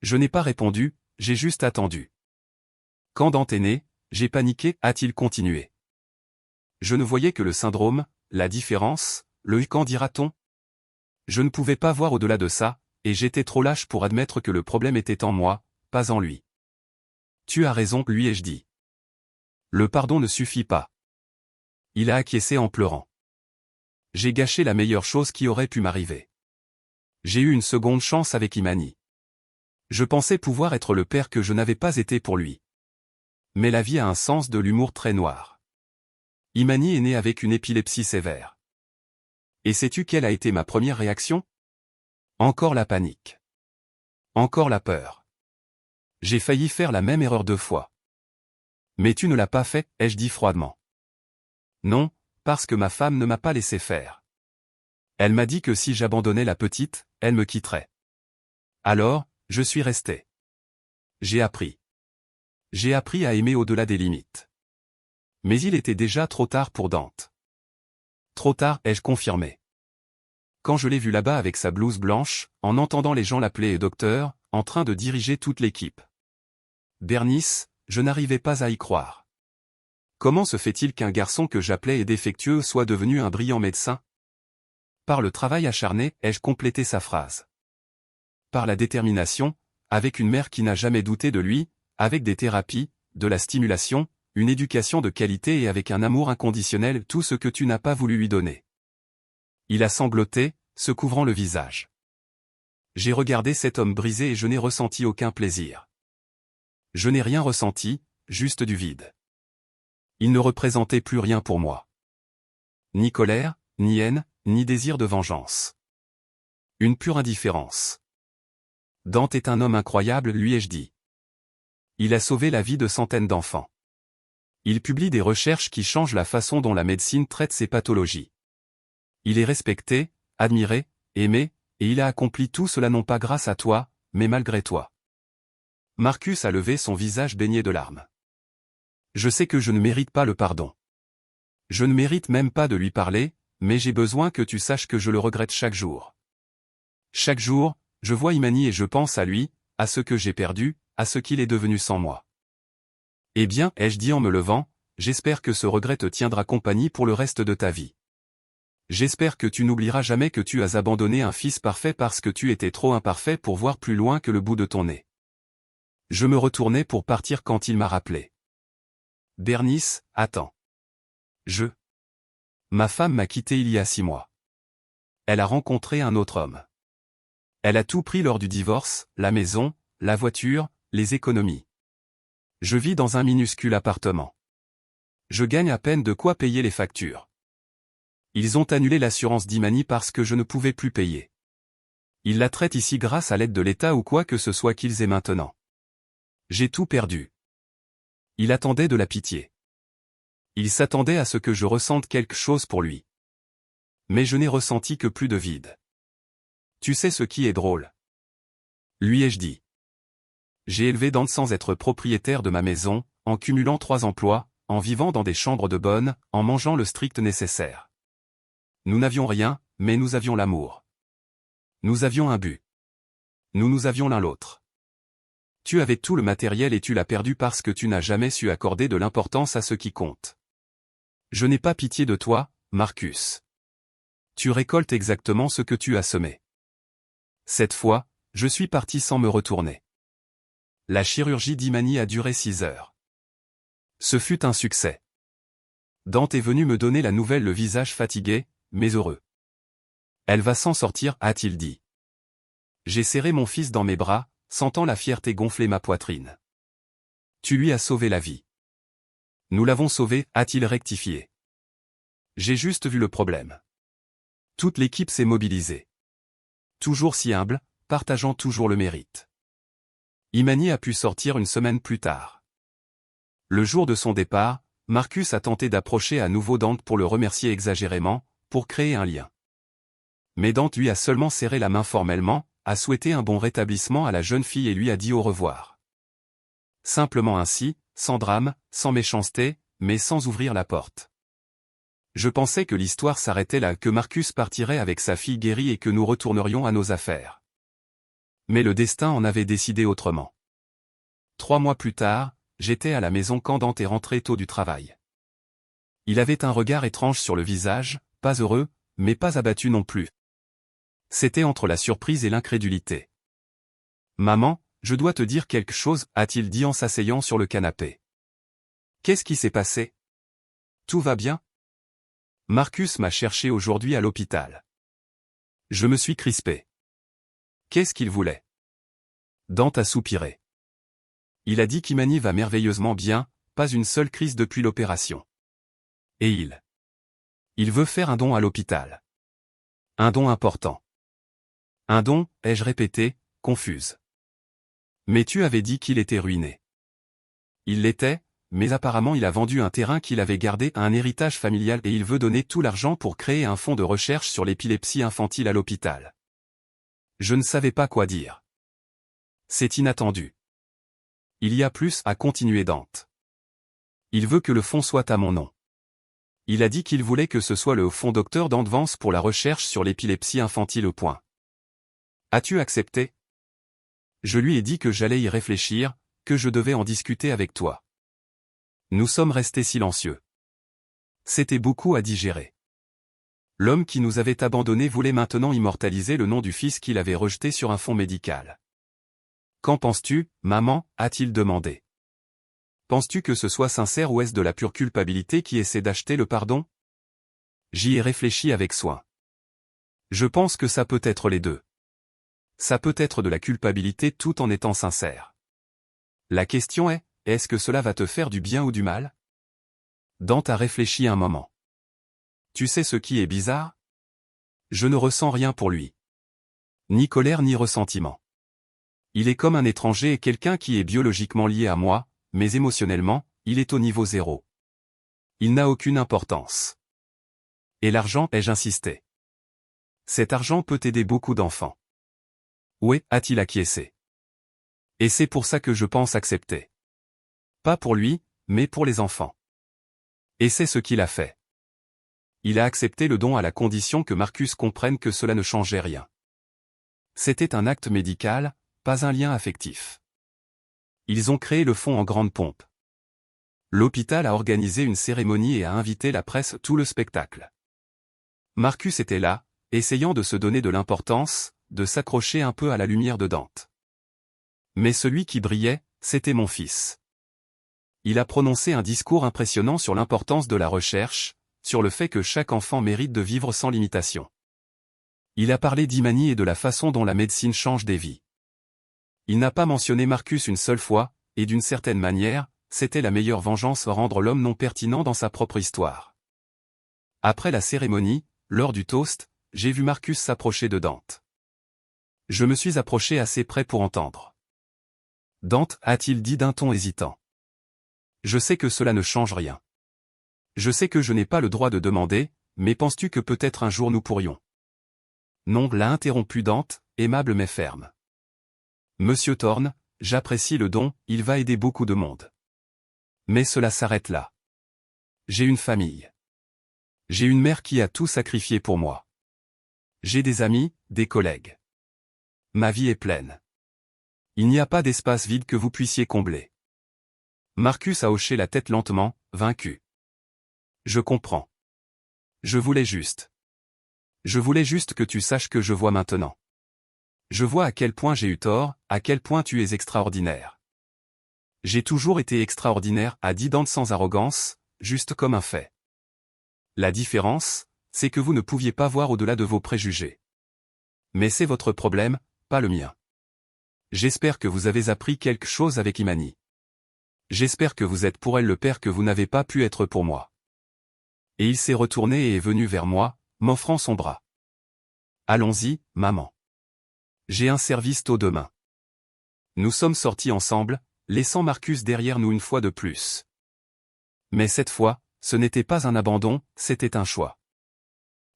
Je n'ai pas répondu, j'ai juste attendu. Quand Dante est né, j'ai paniqué, a-t-il continué. Je ne voyais que le syndrome, la différence, le quand dira-t-on. Je ne pouvais pas voir au-delà de ça, et j'étais trop lâche pour admettre que le problème était en moi, pas en lui. Tu as raison, lui ai-je dit. Le pardon ne suffit pas. Il a acquiescé en pleurant. J'ai gâché la meilleure chose qui aurait pu m'arriver. J'ai eu une seconde chance avec Imani. Je pensais pouvoir être le père que je n'avais pas été pour lui. Mais la vie a un sens de l'humour très noir. Imani est née avec une épilepsie sévère. Et sais-tu quelle a été ma première réaction? Encore la panique. Encore la peur. J'ai failli faire la même erreur 2 fois. Mais tu ne l'as pas fait, ai-je dit froidement. Non, parce que ma femme ne m'a pas laissé faire. Elle m'a dit que si j'abandonnais la petite, elle me quitterait. Alors, je suis resté. J'ai appris. J'ai appris à aimer au-delà des limites. Mais il était déjà trop tard pour Dante. Trop tard, ai-je confirmé. Quand je l'ai vu là-bas avec sa blouse blanche, en entendant les gens l'appeler docteur, en train de diriger toute l'équipe. Bernice, je n'arrivais pas à y croire. Comment se fait-il qu'un garçon que j'appelais et défectueux soit devenu un brillant médecin? Par le travail acharné, ai-je complété sa phrase. Par la détermination, avec une mère qui n'a jamais douté de lui, avec des thérapies, de la stimulation, une éducation de qualité et avec un amour inconditionnel, tout ce que tu n'as pas voulu lui donner. Il a sangloté, se couvrant le visage. J'ai regardé cet homme brisé et je n'ai ressenti aucun plaisir. Je n'ai rien ressenti, juste du vide. Il ne représentait plus rien pour moi. Ni colère, ni haine, ni désir de vengeance. Une pure indifférence. Dante est un homme incroyable, lui ai-je dit. Il a sauvé la vie de centaines d'enfants. Il publie des recherches qui changent la façon dont la médecine traite ces pathologies. Il est respecté, admiré, aimé, et il a accompli tout cela non pas grâce à toi, mais malgré toi. Marcus a levé son visage baigné de larmes. Je sais que je ne mérite pas le pardon. Je ne mérite même pas de lui parler, mais j'ai besoin que tu saches que je le regrette chaque jour. Chaque jour, je vois Imani et je pense à lui, à ce que j'ai perdu, à ce qu'il est devenu sans moi. Eh bien, ai-je dit en me levant, j'espère que ce regret te tiendra compagnie pour le reste de ta vie. J'espère que tu n'oublieras jamais que tu as abandonné un fils parfait parce que tu étais trop imparfait pour voir plus loin que le bout de ton nez. Je me retournai pour partir quand il m'a rappelé. Bernice, attends. Ma femme m'a quitté il y a 6 mois. Elle a rencontré un autre homme. Elle a tout pris lors du divorce, la maison, la voiture, les économies. Je vis dans un minuscule appartement. Je gagne à peine de quoi payer les factures. Ils ont annulé l'assurance d'Imani parce que je ne pouvais plus payer. Ils la traitent ici grâce à l'aide de l'État ou quoi que ce soit qu'ils aient maintenant. J'ai tout perdu. Il attendait de la pitié. Il s'attendait à ce que je ressente quelque chose pour lui. Mais je n'ai ressenti que plus de vide. Tu sais ce qui est drôle? Lui ai-je dit. J'ai élevé Dante sans être propriétaire de ma maison, en cumulant 3 emplois, en vivant dans des chambres de bonne, en mangeant le strict nécessaire. Nous n'avions rien, mais nous avions l'amour. Nous avions un but. Nous avions l'un l'autre. Tu avais tout le matériel et tu l'as perdu parce que tu n'as jamais su accorder de l'importance à ce qui compte. Je n'ai pas pitié de toi, Marcus. Tu récoltes exactement ce que tu as semé. Cette fois, je suis parti sans me retourner. La chirurgie d'Imani a duré 6 heures. Ce fut un succès. Dante est venu me donner la nouvelle, le visage fatigué, mais heureux. Elle va s'en sortir, a-t-il dit. J'ai serré mon fils dans mes bras, sentant la fierté gonfler ma poitrine. Tu lui as sauvé la vie. Nous l'avons sauvé, a-t-il rectifié. J'ai juste vu le problème. Toute l'équipe s'est mobilisée. Toujours si humble, partageant toujours le mérite. Imani a pu sortir une semaine plus tard. Le jour de son départ, Marcus a tenté d'approcher à nouveau Dante pour le remercier exagérément, pour créer un lien. Mais Dante lui a seulement serré la main formellement, a souhaité un bon rétablissement à la jeune fille et lui a dit au revoir. Simplement ainsi, sans drame, sans méchanceté, mais sans ouvrir la porte. Je pensais que l'histoire s'arrêtait là, que Marcus partirait avec sa fille guérie et que nous retournerions à nos affaires. Mais le destin en avait décidé autrement. 3 mois plus tard, j'étais à la maison quand Dante est rentré tôt du travail. Il avait un regard étrange sur le visage, pas heureux, mais pas abattu non plus. C'était entre la surprise et l'incrédulité. « Maman, je dois te dire quelque chose, a-t-il dit en s'asseyant sur le canapé. Qu'est-ce qui s'est passé? Tout va bien? Marcus m'a cherché aujourd'hui à l'hôpital. Je me suis crispé. Qu'est-ce qu'il voulait? Dante a soupiré. Il a dit qu'Imani va merveilleusement bien, pas une seule crise depuis l'opération. Et il veut faire un don à l'hôpital. Un don important. Un don, ai-je répété, confuse. Mais tu avais dit qu'il était ruiné. Il l'était, mais apparemment il a vendu un terrain qu'il avait gardé à un héritage familial et il veut donner tout l'argent pour créer un fonds de recherche sur l'épilepsie infantile à l'hôpital. Je ne savais pas quoi dire. C'est inattendu. Il y a plus, a continué Dante. Il veut que le fonds soit à mon nom. Il a dit qu'il voulait que ce soit le fonds Dr Dante Vance pour la recherche sur l'épilepsie infantile au point. As-tu accepté? Je lui ai dit que j'allais y réfléchir, que je devais en discuter avec toi. Nous sommes restés silencieux. C'était beaucoup à digérer. L'homme qui nous avait abandonnés voulait maintenant immortaliser le nom du fils qu'il avait rejeté sur un fond médical. Qu'en penses-tu, maman, a-t-il demandé. Penses-tu que ce soit sincère ou est-ce de la pure culpabilité qui essaie d'acheter le pardon? J'y ai réfléchi avec soin. Je pense que ça peut être les deux. Ça peut être de la culpabilité tout en étant sincère. La question est-ce que cela va te faire du bien ou du mal? Dante a réfléchi un moment. Tu sais ce qui est bizarre? Je ne ressens rien pour lui. Ni colère ni ressentiment. Il est comme un étranger et quelqu'un qui est biologiquement lié à moi, mais émotionnellement, il est au niveau 0. Il n'a aucune importance. Et l'argent, ai-je insisté. Cet argent peut aider beaucoup d'enfants. Oui, a-t-il acquiescé. Et c'est pour ça que je pense accepter. Pas pour lui, mais pour les enfants. Et c'est ce qu'il a fait. Il a accepté le don à la condition que Marcus comprenne que cela ne changeait rien. C'était un acte médical, pas un lien affectif. Ils ont créé le fonds en grande pompe. L'hôpital a organisé une cérémonie et a invité la presse, tout le spectacle. Marcus était là, essayant de se donner de l'importance, de s'accrocher un peu à la lumière de Dante. Mais celui qui brillait, c'était mon fils. Il a prononcé un discours impressionnant sur l'importance de la recherche, sur le fait que chaque enfant mérite de vivre sans limitation. Il a parlé d'Imani et de la façon dont la médecine change des vies. Il n'a pas mentionné Marcus une seule fois, et d'une certaine manière, c'était la meilleure vengeance rendre l'homme non pertinent dans sa propre histoire. Après la cérémonie, lors du toast, j'ai vu Marcus s'approcher de Dante. Je me suis approché assez près pour entendre. Dante, a-t-il dit d'un ton hésitant. Je sais que cela ne change rien. Je sais que je n'ai pas le droit de demander, mais penses-tu que peut-être un jour nous pourrions? Non, l'a interrompu Dante, aimable mais ferme. Monsieur Thorne, j'apprécie le don, il va aider beaucoup de monde. Mais cela s'arrête là. J'ai une famille. J'ai une mère qui a tout sacrifié pour moi. J'ai des amis, des collègues. Ma vie est pleine. Il n'y a pas d'espace vide que vous puissiez combler. Marcus a hoché la tête lentement, vaincu. Je comprends. Je voulais juste que tu saches que je vois maintenant. Je vois à quel point j'ai eu tort, à quel point tu es extraordinaire. J'ai toujours été extraordinaire, a dit Dante sans arrogance, juste comme un fait. La différence, c'est que vous ne pouviez pas voir au-delà de vos préjugés. Mais c'est votre problème, pas le mien. J'espère que vous avez appris quelque chose avec Imani. J'espère que vous êtes pour elle le père que vous n'avez pas pu être pour moi. Et il s'est retourné et est venu vers moi, m'offrant son bras. Allons-y, maman. J'ai un service tôt demain. Nous sommes sortis ensemble, laissant Marcus derrière nous une fois de plus. Mais cette fois, ce n'était pas un abandon, c'était un choix.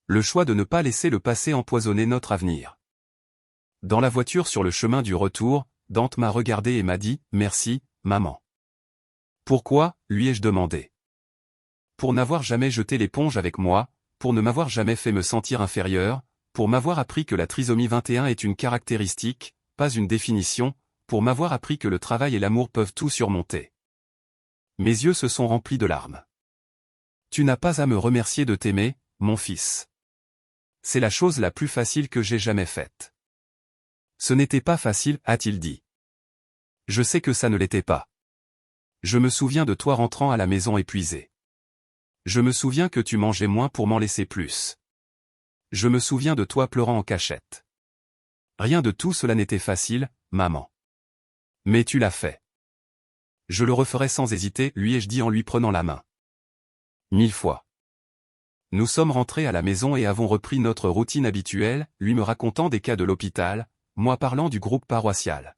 Le choix de ne pas laisser le passé empoisonner notre avenir. Dans la voiture sur le chemin du retour, Dante m'a regardé et m'a dit « Merci, maman ». Pourquoi, lui ai-je demandé. Pour n'avoir jamais jeté l'éponge avec moi, pour ne m'avoir jamais fait me sentir inférieur, pour m'avoir appris que la trisomie 21 est une caractéristique, pas une définition, pour m'avoir appris que le travail et l'amour peuvent tout surmonter. Mes yeux se sont remplis de larmes. Tu n'as pas à me remercier de t'aimer, mon fils. C'est la chose la plus facile que j'ai jamais faite. Ce n'était pas facile, a-t-il dit. Je sais que ça ne l'était pas. Je me souviens de toi rentrant à la maison épuisé. Je me souviens que tu mangeais moins pour m'en laisser plus. Je me souviens de toi pleurant en cachette. Rien de tout cela n'était facile, maman. Mais tu l'as fait. Je le referai sans hésiter, lui ai-je dit en lui prenant la main. 1000 fois. Nous sommes rentrés à la maison et avons repris notre routine habituelle, lui me racontant des cas de l'hôpital, moi parlant du groupe paroissial.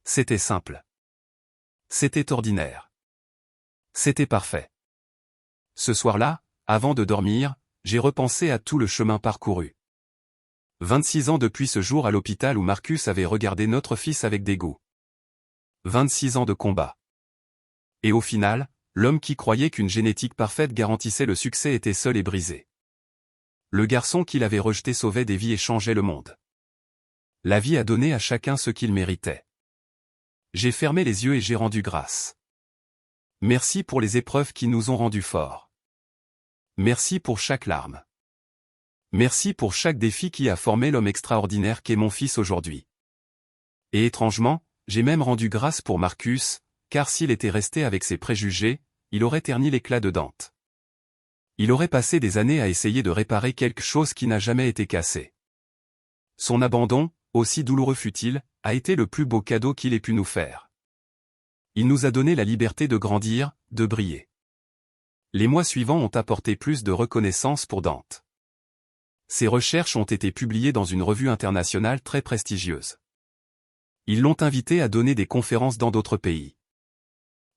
C'était simple. C'était ordinaire. C'était parfait. Ce soir-là, avant de dormir, j'ai repensé à tout le chemin parcouru. 26 ans depuis ce jour à l'hôpital où Marcus avait regardé notre fils avec dégoût. 26 ans de combat. Et au final, l'homme qui croyait qu'une génétique parfaite garantissait le succès était seul et brisé. Le garçon qu'il avait rejeté sauvait des vies et changeait le monde. La vie a donné à chacun ce qu'il méritait. J'ai fermé les yeux et j'ai rendu grâce. Merci pour les épreuves qui nous ont rendus forts. Merci pour chaque larme. Merci pour chaque défi qui a formé l'homme extraordinaire qu'est mon fils aujourd'hui. Et étrangement, j'ai même rendu grâce pour Marcus, car s'il était resté avec ses préjugés, il aurait terni l'éclat de Dante. Il aurait passé des années à essayer de réparer quelque chose qui n'a jamais été cassé. Son abandon, aussi douloureux fut-il, a été le plus beau cadeau qu'il ait pu nous faire. Il nous a donné la liberté de grandir, de briller. Les mois suivants ont apporté plus de reconnaissance pour Dante. Ses recherches ont été publiées dans une revue internationale très prestigieuse. Ils l'ont invité à donner des conférences dans d'autres pays.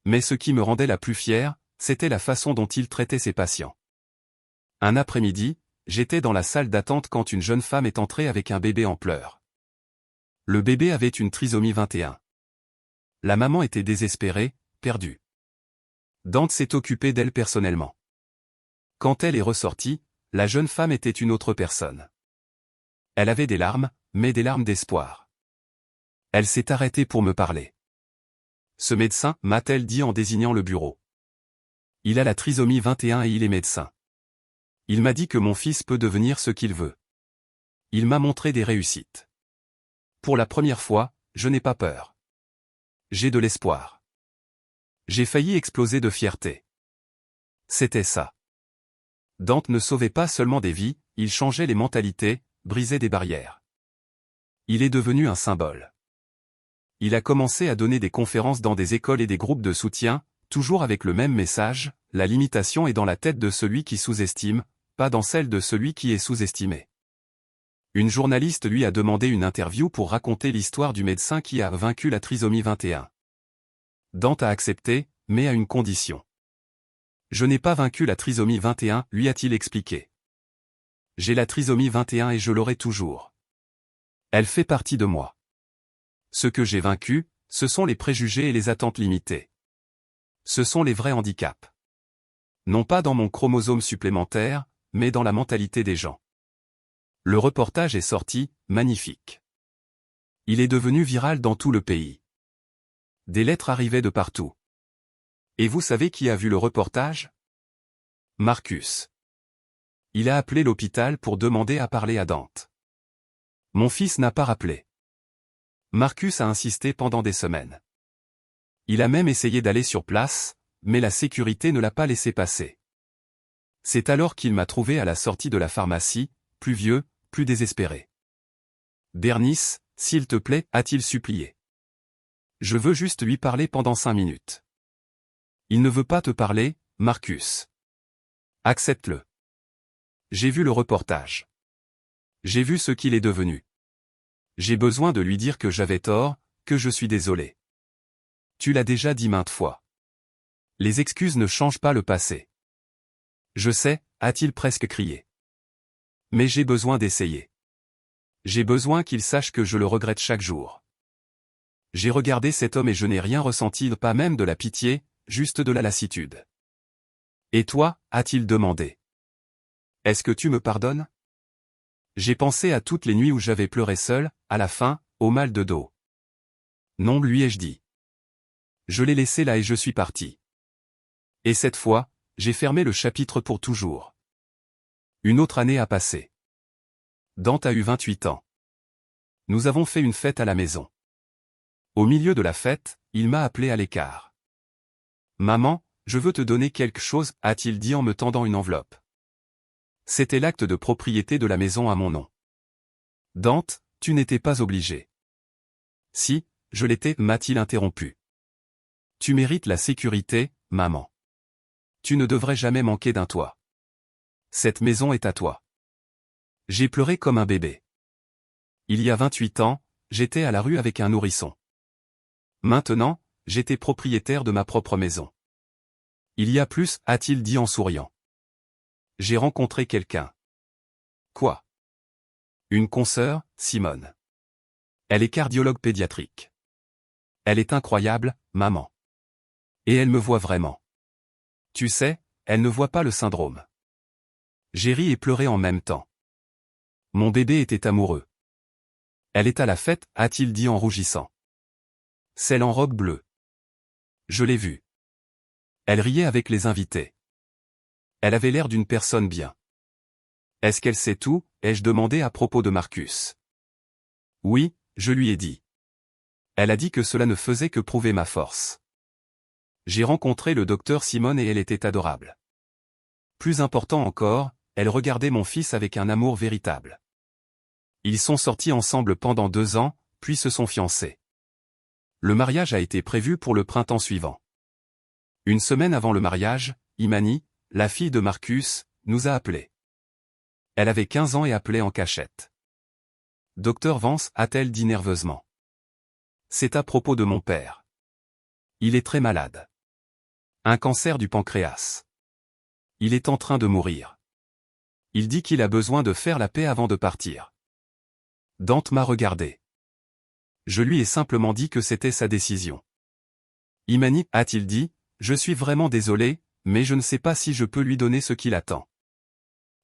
Mais ce qui me rendait la plus fière, c'était la façon dont il traitait ses patients. Un après-midi, j'étais dans la salle d'attente quand une jeune femme est entrée avec un bébé en pleurs. Le bébé avait une trisomie 21. La maman était désespérée, perdue. Dante s'est occupé d'elle personnellement. Quand elle est ressortie, la jeune femme était une autre personne. Elle avait des larmes, mais des larmes d'espoir. Elle s'est arrêtée pour me parler. Ce médecin, m'a-t-elle dit en désignant le bureau. Il a la trisomie 21 et il est médecin. Il m'a dit que mon fils peut devenir ce qu'il veut. Il m'a montré des réussites. Pour la première fois, je n'ai pas peur. J'ai de l'espoir. J'ai failli exploser de fierté. C'était ça. Dante ne sauvait pas seulement des vies, il changeait les mentalités, brisait des barrières. Il est devenu un symbole. Il a commencé à donner des conférences dans des écoles et des groupes de soutien, toujours avec le même message, la limitation est dans la tête de celui qui sous-estime, pas dans celle de celui qui est sous-estimé. Une journaliste lui a demandé une interview pour raconter l'histoire du médecin qui a vaincu la trisomie 21. Dante a accepté, mais à une condition. Je n'ai pas vaincu la trisomie 21, lui a-t-il expliqué. J'ai la trisomie 21 et je l'aurai toujours. Elle fait partie de moi. Ce que j'ai vaincu, ce sont les préjugés et les attentes limitées. Ce sont les vrais handicaps. Non pas dans mon chromosome supplémentaire, mais dans la mentalité des gens. Le reportage est sorti, magnifique. Il est devenu viral dans tout le pays. Des lettres arrivaient de partout. Et vous savez qui a vu le reportage? Marcus. Il a appelé l'hôpital pour demander à parler à Dante. Mon fils n'a pas rappelé. Marcus a insisté pendant des semaines. Il a même essayé d'aller sur place, mais la sécurité ne l'a pas laissé passer. C'est alors qu'il m'a trouvé à la sortie de la pharmacie, plus vieux, plus désespéré. Bernice, s'il te plaît, a-t-il supplié. Je veux juste lui parler pendant 5 minutes. Il ne veut pas te parler, Marcus. Accepte-le. J'ai vu le reportage. J'ai vu ce qu'il est devenu. J'ai besoin de lui dire que j'avais tort, que je suis désolé. Tu l'as déjà dit maintes fois. Les excuses ne changent pas le passé. Je sais, a-t-il presque crié. Mais j'ai besoin d'essayer. J'ai besoin qu'il sache que je le regrette chaque jour. J'ai regardé cet homme et je n'ai rien ressenti, pas même de la pitié, juste de la lassitude. Et toi, a-t-il demandé. Est-ce que tu me pardonnes? J'ai pensé à toutes les nuits où j'avais pleuré seul, à la faim, au mal de dos. Non, lui ai-je dit. Je l'ai laissé là et je suis parti. Et cette fois, j'ai fermé le chapitre pour toujours. Une autre année a passé. Dante a eu 28 ans. Nous avons fait une fête à la maison. Au milieu de la fête, il m'a appelé à l'écart. Maman, je veux te donner quelque chose, a-t-il dit en me tendant une enveloppe. C'était l'acte de propriété de la maison à mon nom. Dante, tu n'étais pas obligé. Si, je l'étais, m'a-t-il interrompu. Tu mérites la sécurité, maman. Tu ne devrais jamais manquer d'un toit. Cette maison est à toi. J'ai pleuré comme un bébé. Il y a 28 ans, j'étais à la rue avec un nourrisson. Maintenant, j'étais propriétaire de ma propre maison. Il y a plus, a-t-il dit en souriant. J'ai rencontré quelqu'un. Quoi? Une consoeur, Simone. Elle est cardiologue pédiatrique. Elle est incroyable, maman. Et elle me voit vraiment. Tu sais, elle ne voit pas le syndrome. J'ai ri et pleuré en même temps. Mon bébé était amoureux. Elle est à la fête, a-t-il dit en rougissant. Celle en robe bleue. Je l'ai vue. Elle riait avec les invités. Elle avait l'air d'une personne bien. Est-ce qu'elle sait tout, ai-je demandé à propos de Marcus. Oui, je lui ai dit. Elle a dit que cela ne faisait que prouver ma force. J'ai rencontré le docteur Simone et elle était adorable. Plus important encore, elle regardait mon fils avec un amour véritable. Ils sont sortis ensemble pendant 2 ans, puis se sont fiancés. Le mariage a été prévu pour le printemps suivant. Une semaine avant le mariage, Imani, la fille de Marcus, nous a appelés. Elle avait 15 ans et appelait en cachette. Docteur Vance, a-t-elle dit nerveusement. C'est à propos de mon père. Il est très malade. Un cancer du pancréas. Il est en train de mourir. Il dit qu'il a besoin de faire la paix avant de partir. Dante m'a regardé. Je lui ai simplement dit que c'était sa décision. Imani, a-t-il dit, je suis vraiment désolé, mais je ne sais pas si je peux lui donner ce qu'il attend.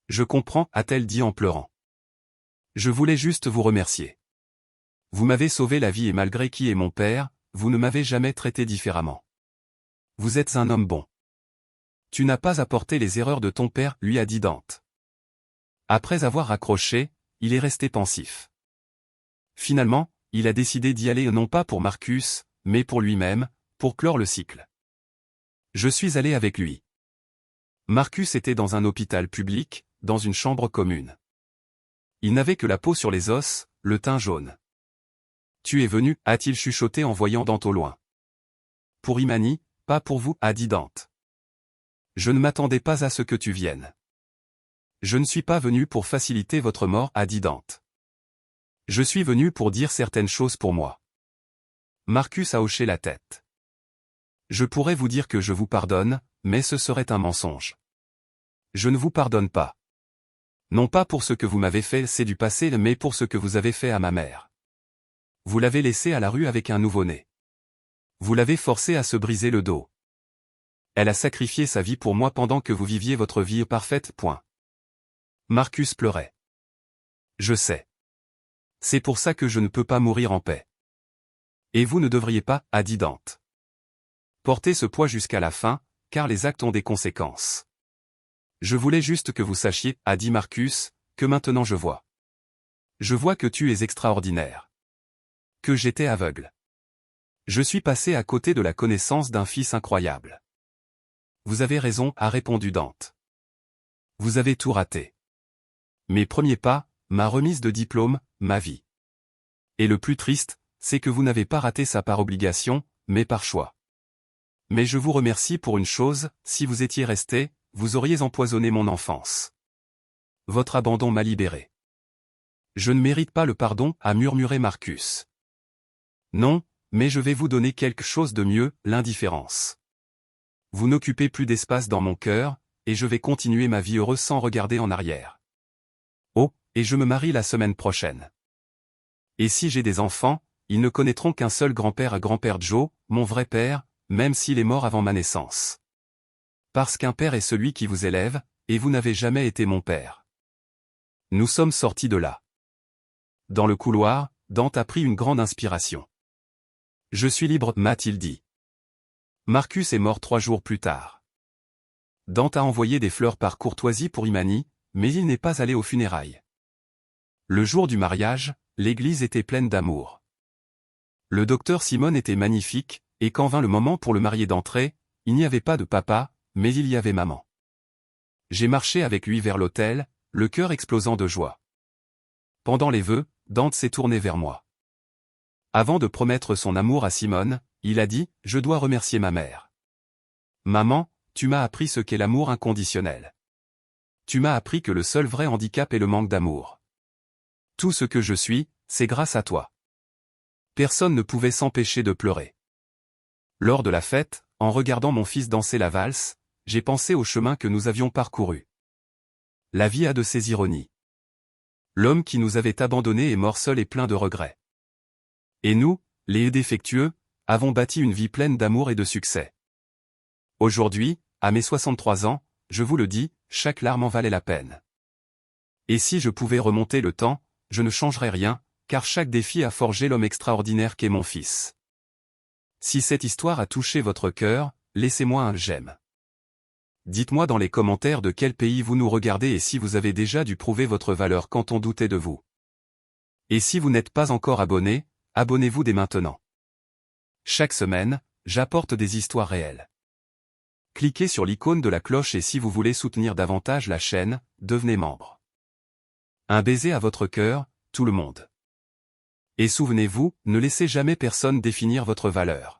Je comprends, a-t-elle dit en pleurant. Je voulais juste vous remercier. Vous m'avez sauvé la vie et malgré qui est mon père, vous ne m'avez jamais traité différemment. Vous êtes un homme bon. Tu n'as pas apporté les erreurs de ton père, lui a dit Dante. Après avoir raccroché, il est resté pensif. Finalement, il a décidé d'y aller non pas pour Marcus, mais pour lui-même, pour clore le cycle. Je suis allé avec lui. Marcus était dans un hôpital public, dans une chambre commune. Il n'avait que la peau sur les os, le teint jaune. Tu es venu, a-t-il chuchoté en voyant Dante au loin. Pour Imani, pas pour vous, a dit Dante. Je ne m'attendais pas à ce que tu viennes. Je ne suis pas venu pour faciliter votre mort, a dit Dante. Je suis venu pour dire certaines choses pour moi. Marcus a hoché la tête. Je pourrais vous dire que je vous pardonne, mais ce serait un mensonge. Je ne vous pardonne pas. Non pas pour ce que vous m'avez fait, c'est du passé, mais pour ce que vous avez fait à ma mère. Vous l'avez laissée à la rue avec un nouveau-né. Vous l'avez forcée à se briser le dos. Elle a sacrifié sa vie pour moi pendant que vous viviez votre vie parfaite. Point. Marcus pleurait. Je sais. C'est pour ça que je ne peux pas mourir en paix. Et vous ne devriez pas, a dit Dante. Porter ce poids jusqu'à la fin, car les actes ont des conséquences. Je voulais juste que vous sachiez, a dit Marcus, que maintenant je vois. Je vois que tu es extraordinaire. Que j'étais aveugle. Je suis passé à côté de la connaissance d'un fils incroyable. Vous avez raison, a répondu Dante. Vous avez tout raté. Mes premiers pas, ma remise de diplôme, ma vie. Et le plus triste, c'est que vous n'avez pas raté ça par obligation, mais par choix. Mais je vous remercie pour une chose, si vous étiez resté, vous auriez empoisonné mon enfance. Votre abandon m'a libéré. Je ne mérite pas le pardon, a murmuré Marcus. Non, mais je vais vous donner quelque chose de mieux, l'indifférence. Vous n'occupez plus d'espace dans mon cœur, et je vais continuer ma vie heureuse sans regarder en arrière. Oh, et je me marie la semaine prochaine. Et si j'ai des enfants, ils ne connaîtront qu'un seul grand-père à grand-père Joe, mon vrai père, même s'il est mort avant ma naissance. Parce qu'un père est celui qui vous élève, et vous n'avez jamais été mon père. Nous sommes sortis de là. Dans le couloir, Dante a pris une grande inspiration. Je suis libre, m'a-t-il dit. Marcus est mort 3 jours plus tard. Dante a envoyé des fleurs par courtoisie pour Imani, mais il n'est pas allé aux funérailles. Le jour du mariage, l'église était pleine d'amour. Le docteur Simone était magnifique, et quand vint le moment pour le marié d'entrer, il n'y avait pas de papa, mais il y avait maman. J'ai marché avec lui vers l'autel, le cœur explosant de joie. Pendant les vœux, Dante s'est tourné vers moi. Avant de promettre son amour à Simone, il a dit « Je dois remercier ma mère. Maman, tu m'as appris ce qu'est l'amour inconditionnel. Tu m'as appris que le seul vrai handicap est le manque d'amour. Tout ce que je suis, c'est grâce à toi. » Personne ne pouvait s'empêcher de pleurer. Lors de la fête, en regardant mon fils danser la valse, j'ai pensé au chemin que nous avions parcouru. La vie a de ses ironies. L'homme qui nous avait abandonnés est mort seul et plein de regrets. Et nous, les défectueux, avons bâti une vie pleine d'amour et de succès. Aujourd'hui, à mes 63 ans, je vous le dis, chaque larme en valait la peine. Et si je pouvais remonter le temps, je ne changerais rien, car chaque défi a forgé l'homme extraordinaire qu'est mon fils. Si cette histoire a touché votre cœur, laissez-moi un j'aime. Dites-moi dans les commentaires de quel pays vous nous regardez et si vous avez déjà dû prouver votre valeur quand on doutait de vous. Et si vous n'êtes pas encore abonné, abonnez-vous dès maintenant. Chaque semaine, j'apporte des histoires réelles. Cliquez sur l'icône de la cloche et si vous voulez soutenir davantage la chaîne, devenez membre. Un baiser à votre cœur, tout le monde. Et souvenez-vous, ne laissez jamais personne définir votre valeur.